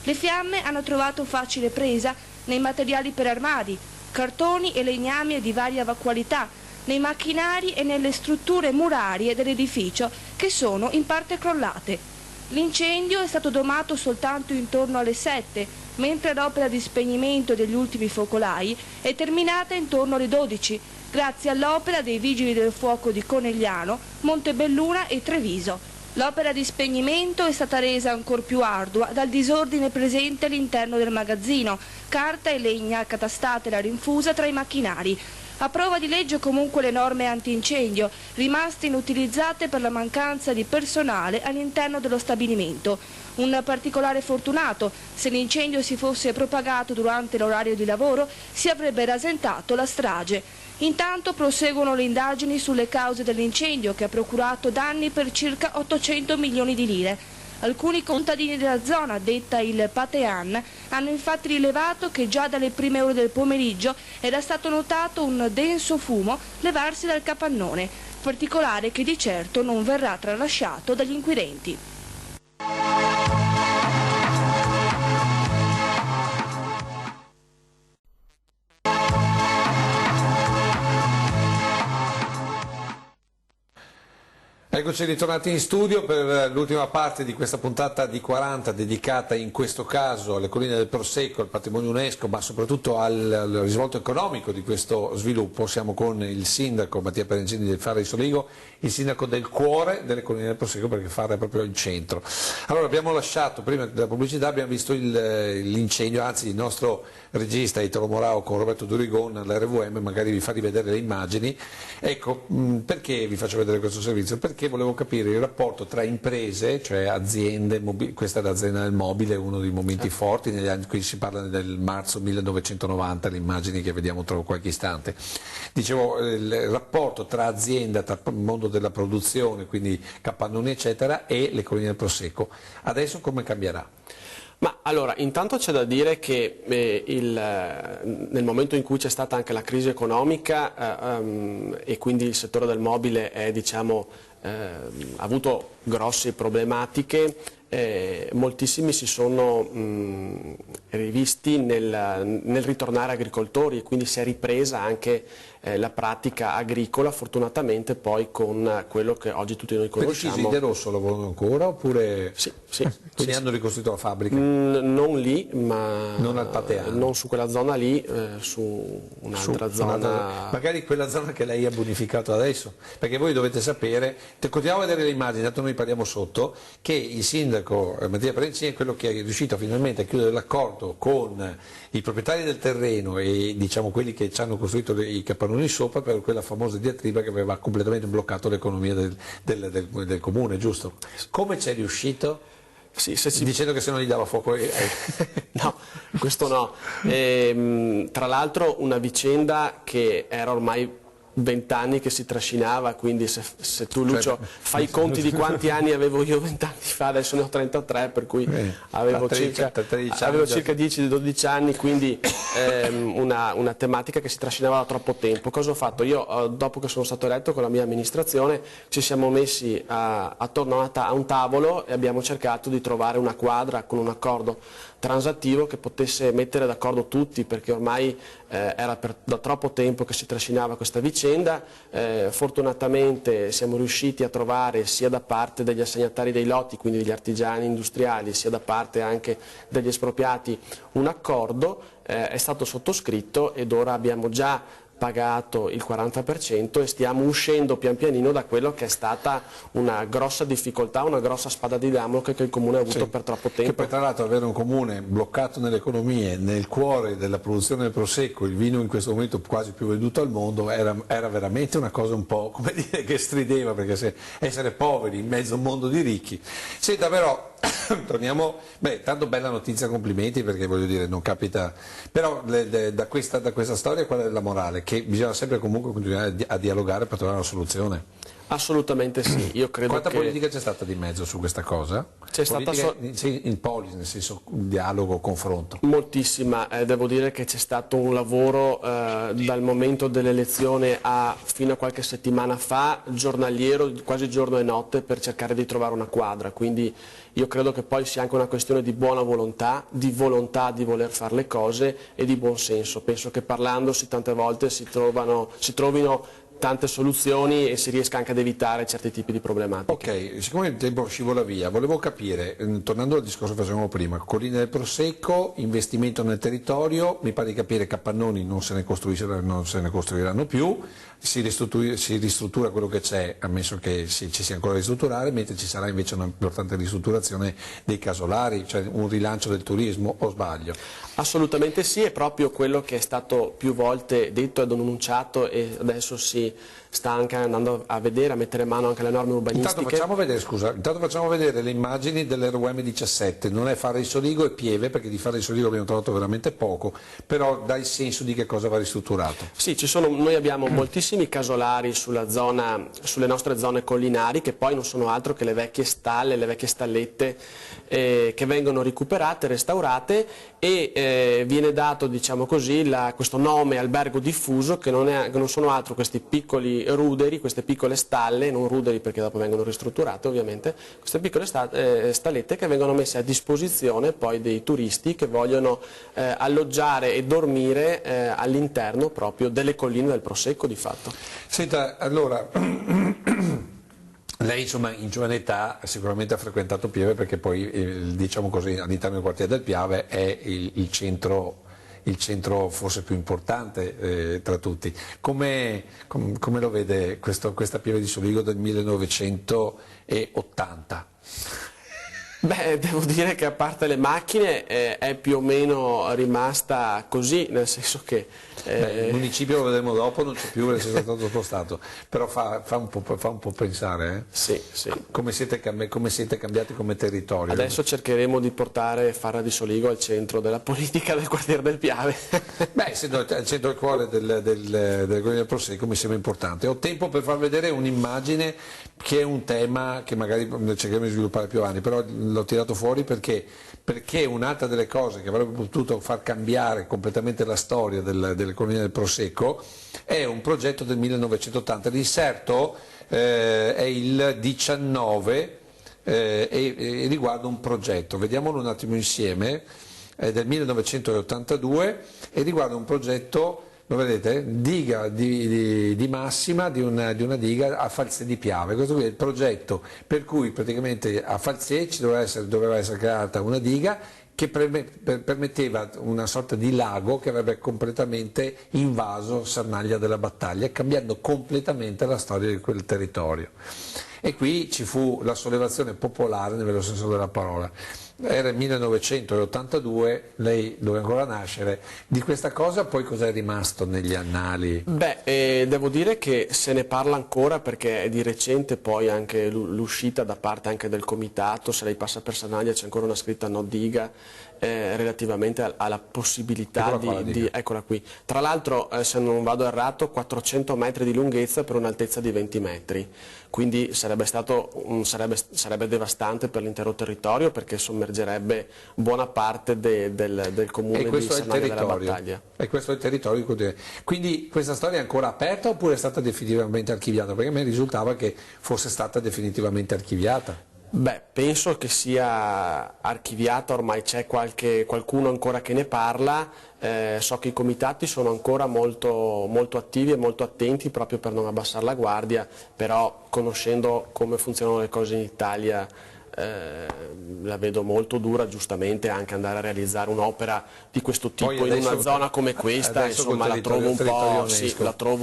R: Le fiamme hanno trovato facile presa nei materiali per armadi, cartoni e legnami di varia qualità, nei macchinari e nelle strutture murarie dell'edificio, che sono in parte crollate. L'incendio è stato domato soltanto intorno alle 7, mentre l'opera di spegnimento degli ultimi focolai è terminata intorno alle 12, grazie all'opera dei Vigili del Fuoco di Conegliano, Montebelluna e Treviso. L'opera di spegnimento è stata resa ancor più ardua dal disordine presente all'interno del magazzino, carta e legna accatastate alla rinfusa tra i macchinari. A prova di legge comunque le norme antincendio, rimaste inutilizzate per la mancanza di personale all'interno dello stabilimento. Un particolare fortunato: se l'incendio si fosse propagato durante l'orario di lavoro, si avrebbe rasentato la strage. Intanto proseguono le indagini sulle cause dell'incendio, che ha procurato danni per circa 800 milioni di lire. Alcuni contadini della zona, detta il Patean, hanno infatti rilevato che già dalle prime ore del pomeriggio era stato notato un denso fumo levarsi dal capannone, particolare che di certo non verrà tralasciato dagli inquirenti.
A: Eccoci ritornati in studio per l'ultima parte di questa puntata di 40 dedicata in questo caso alle colline del Prosecco, al patrimonio UNESCO, ma soprattutto al risvolto economico di questo sviluppo. Siamo con il sindaco Mattia Perencini del Fara di Soligo, il sindaco del cuore delle colline del Prosecco, perché Fara è proprio il centro. Allora abbiamo lasciato, prima della pubblicità, abbiamo visto l'incendio, anzi il nostro regista Italo Morao con Roberto Durigon all'RVM magari vi fa rivedere le immagini. Ecco, perché vi faccio vedere questo servizio? Perché volevo capire il rapporto tra imprese, cioè aziende, questa è l'azienda del mobile, uno dei momenti forti, negli anni, qui si parla del marzo 1990, le immagini che vediamo tra qualche istante. Dicevo, il rapporto tra azienda, tra il mondo della produzione, quindi capannoni eccetera, e le colline del Prosecco. Adesso come cambierà?
Q: Ma allora, intanto c'è da dire che nel momento in cui c'è stata anche la crisi economica e quindi il settore del mobile è, diciamo, ha avuto grosse problematiche, moltissimi si sono rivisti nel ritornare agricoltori e quindi si è ripresa anche la pratica agricola, fortunatamente poi con quello che oggi tutti noi conosciamo.
A: Quindi Cisi De Rosso lavorano ancora oppure?
Q: Sì.
A: Quindi hanno ricostruito la fabbrica?
Q: Non lì, ma
A: non al Pateano.
Q: Non su quella zona lì, su un'altra zona.
A: Magari quella zona che lei ha bonificato adesso, perché voi dovete sapere, continuiamo a vedere le immagini, tanto noi parliamo sotto, che il sindaco Mattia Perencini è quello che è riuscito finalmente a chiudere l'accordo con i proprietari del terreno e diciamo quelli che ci hanno costruito i capannoni sopra per quella famosa diatriba che aveva completamente bloccato l'economia del comune, giusto? Come ci è riuscito?
Q: Sì,
A: dicendo che se non gli dava fuoco...
Q: No, questo no. Tra l'altro una vicenda che era ormai 20 anni che si trascinava, quindi se tu Lucio fai i conti di quanti anni avevo io 20 anni fa, adesso ne ho 33, per cui avevo circa 10-12 anni, quindi una tematica che si trascinava da troppo tempo. Cosa ho fatto? Io dopo che sono stato eletto con la mia amministrazione ci siamo messi attorno a un tavolo e abbiamo cercato di trovare una quadra con un accordo transattivo che potesse mettere d'accordo tutti, perché ormai era da troppo tempo che si trascinava questa vicenda. Fortunatamente siamo riusciti a trovare sia da parte degli assegnatari dei lotti, quindi degli artigiani industriali, sia da parte anche degli espropriati un accordo, è stato sottoscritto ed ora abbiamo già pagato il 40% e stiamo uscendo pian pianino da quello che è stata una grossa difficoltà, una grossa spada di Damocle che il Comune ha avuto per troppo tempo.
A: Che poi tra l'altro avere un comune bloccato nelle economie, nel cuore della produzione del Prosecco, il vino in questo momento quasi più venduto al mondo, era veramente una cosa un po', come dire, che strideva, perché se essere poveri in mezzo a un mondo di ricchi. Senta però, torniamo, tanto bella notizia, complimenti, perché voglio dire non capita, però da questa storia qual è la morale? Che bisogna sempre comunque continuare a dialogare per trovare una soluzione.
Q: Assolutamente sì, io credo.
A: Quanta politica c'è stata di mezzo su questa cosa?
Q: C'è stata
A: in polis, nel senso dialogo, confronto.
Q: Moltissima, devo dire che c'è stato un lavoro dal momento dell'elezione fino a qualche settimana fa, giornaliero, quasi giorno e notte, per cercare di trovare una quadra, quindi io credo che poi sia anche una questione di buona volontà di voler fare le cose e di buon senso. Penso che parlandosi tante volte si trovino tante soluzioni e si riesca anche ad evitare certi tipi di problematiche.
A: Ok, siccome il tempo scivola via, volevo capire, tornando al discorso che facevamo prima, colline del Prosecco, investimento nel territorio, mi pare di capire capannoni non se ne costruiranno più, si ristruttura quello che c'è, ammesso che ci sia ancora da ristrutturare, mentre ci sarà invece un'importante ristrutturazione dei casolari, cioè un rilancio del turismo, o sbaglio?
Q: Assolutamente sì, è proprio quello che è stato più volte detto ed annunciato e adesso si sta anche andando a vedere, a mettere mano anche alle norme urbanistiche.
A: Intanto facciamo vedere le immagini dell'RUM 17, non è Fara di Soligo, è Pieve, perché di Fara di Soligo abbiamo trovato veramente poco, però dà il senso di che cosa va ristrutturato.
Q: Sì, noi abbiamo moltissimi casolari sulle nostre zone collinari, che poi non sono altro che le vecchie stalle, le vecchie stallette che vengono recuperate, restaurate e viene dato, diciamo così, questo nome albergo diffuso, che non sono altro questi piccoli ruderi, queste piccole stalle, non ruderi perché dopo vengono ristrutturate ovviamente, queste piccole stallette che vengono messe a disposizione poi dei turisti che vogliono alloggiare e dormire all'interno proprio delle colline del Prosecco di fatto.
A: Senta, allora Lei insomma in giovane età sicuramente ha frequentato Piave, perché poi diciamo così all'interno del quartiere del Piave è il centro forse più importante tra tutti. Come lo vede questa Pieve di Soligo del 1980?
Q: Beh, devo dire che a parte le macchine è più o meno rimasta così, nel senso che...
A: il municipio lo vedremo dopo, non c'è più perché è stato spostato, però fa un po' pensare.
Q: Sì, sì.
A: Come siete cambiati come territorio?
Q: Adesso cercheremo di portare Farra di Soligo al centro della politica del quartiere del Piave.
A: Beh, essendo al centro del cuore del Prosecco mi sembra importante. Ho tempo per far vedere un'immagine che è un tema che magari cercheremo di sviluppare più avanti, però l'ho tirato fuori perché un'altra delle cose che avrebbe potuto far cambiare completamente la storia dell'economia del Prosecco è un progetto del 1980. L'inserto è il 19 e riguarda un progetto, vediamolo un attimo insieme, è del 1982 e riguarda un progetto, lo vedete, diga di massima di una diga a Falzè di Piave. Questo qui è il progetto per cui praticamente a Falzè doveva essere creata una diga che permetteva una sorta di lago che avrebbe completamente invaso Sernaglia della Battaglia, cambiando completamente la storia di quel territorio. E qui ci fu la sollevazione popolare nel vero senso della parola. Era il 1982, lei doveva ancora nascere. Di questa cosa poi cosa è rimasto negli annali?
Q: Beh, devo dire che se ne parla ancora perché è di recente poi anche l'uscita da parte anche del comitato, se lei passa per Sernaglia c'è ancora una scritta no diga relativamente alla possibilità eccola qui. Tra l'altro se non vado errato 400 metri di lunghezza per un'altezza di 20 metri, quindi sarebbe devastante per l'intero territorio perché sommergerebbe buona parte del comune di Sernaglia della Battaglia.
A: E questo è il territorio. Quindi questa storia è ancora aperta oppure è stata definitivamente archiviata? Perché a me risultava che fosse stata definitivamente archiviata.
Q: Beh, penso che sia archiviata, ormai c'è qualcuno ancora che ne parla, so che i comitati sono ancora molto attivi e molto attenti proprio per non abbassare la guardia, però conoscendo come funzionano le cose in Italia la vedo molto dura, giustamente anche andare a realizzare un'opera di questo tipo in una zona come questa, insomma la trovo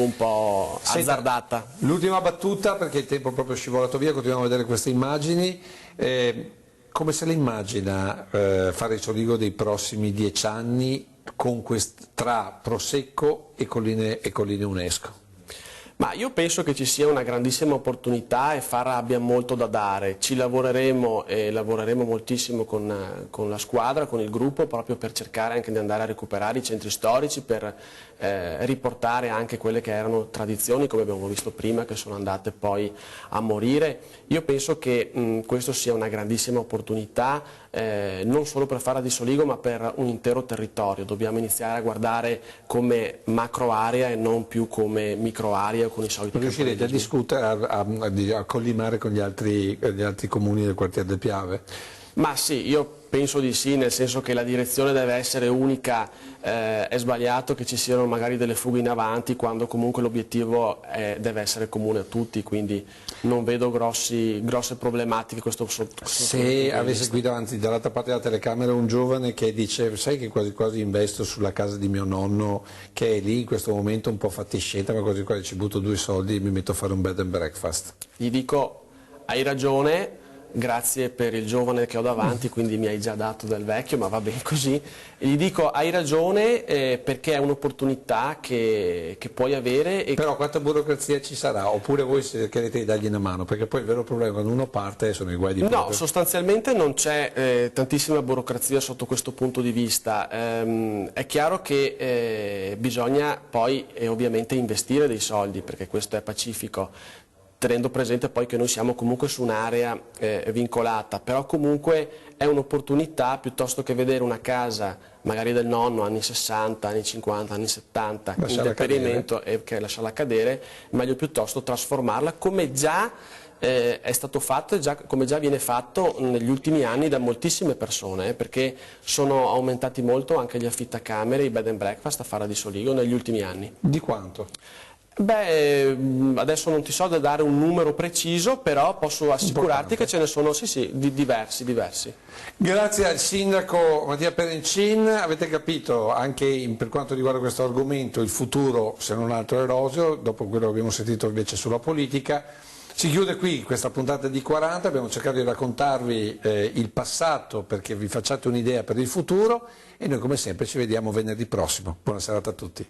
Q: un po' azzardata.
A: L'ultima battuta, perché il tempo è proprio scivolato via, continuiamo a vedere queste immagini. Come se le immagina Farra di Soligo dei prossimi 10 anni tra Prosecco e colline UNESCO?
Q: Ma io penso che ci sia una grandissima opportunità e Farra abbia molto da dare. Ci lavoreremo e lavoreremo moltissimo con la squadra, con il gruppo, proprio per cercare anche di andare a recuperare i centri storici, per riportare anche quelle che erano tradizioni, come abbiamo visto prima, che sono andate poi a morire. Io penso che questo sia una grandissima opportunità, non solo per Farra di Soligo, ma per un intero territorio. Dobbiamo iniziare a guardare come macro area e non più come micro area con i soliti camporismi.
A: Riuscirete a discutere, a collimare con gli altri comuni del quartiere del Piave?
Q: Ma sì, io penso di sì, nel senso che la direzione deve essere unica, è sbagliato che ci siano magari delle fughe in avanti quando comunque l'obiettivo deve essere comune a tutti, quindi non vedo grosse problematiche questo
A: Se avesse qui davanti dall'altra parte della telecamera un giovane che dice sai che quasi quasi investo sulla casa di mio nonno che è lì in questo momento un po' fatiscetta, ma quasi quasi ci butto 2 soldi e mi metto a fare un bed and breakfast.
Q: Gli dico hai ragione, grazie per il giovane che ho davanti, quindi mi hai già dato del vecchio, ma va bene così. E gli dico hai ragione perché è un'opportunità che puoi avere.
A: Però quanta burocrazia ci sarà? Oppure voi cercherete di dargli una mano? Perché poi il vero problema quando uno parte sono i guai di
Q: No, sostanzialmente non c'è tantissima burocrazia sotto questo punto di vista. È chiaro che bisogna poi ovviamente investire dei soldi, perché questo è pacifico, tenendo presente poi che noi siamo comunque su un'area vincolata, però comunque è un'opportunità piuttosto che vedere una casa magari del nonno anni 60, anni 50, anni 70 in deperimento e che lasciarla cadere, meglio piuttosto trasformarla come già è stato fatto e come già viene fatto negli ultimi anni da moltissime persone, perché sono aumentati molto anche gli affittacamere, i bed and breakfast a Farra di Soligo negli ultimi anni.
A: Di quanto?
Q: Beh, adesso non ti so da dare un numero preciso, però posso assicurarti che ce ne sono, diversi.
A: Grazie al sindaco Mattia Perencin. Avete capito anche per quanto riguarda questo argomento il futuro, se non altro, è roseo, dopo quello che abbiamo sentito invece sulla politica. Si chiude qui questa puntata di 40, abbiamo cercato di raccontarvi il passato perché vi facciate un'idea per il futuro e noi come sempre ci vediamo venerdì prossimo. Buona serata a tutti.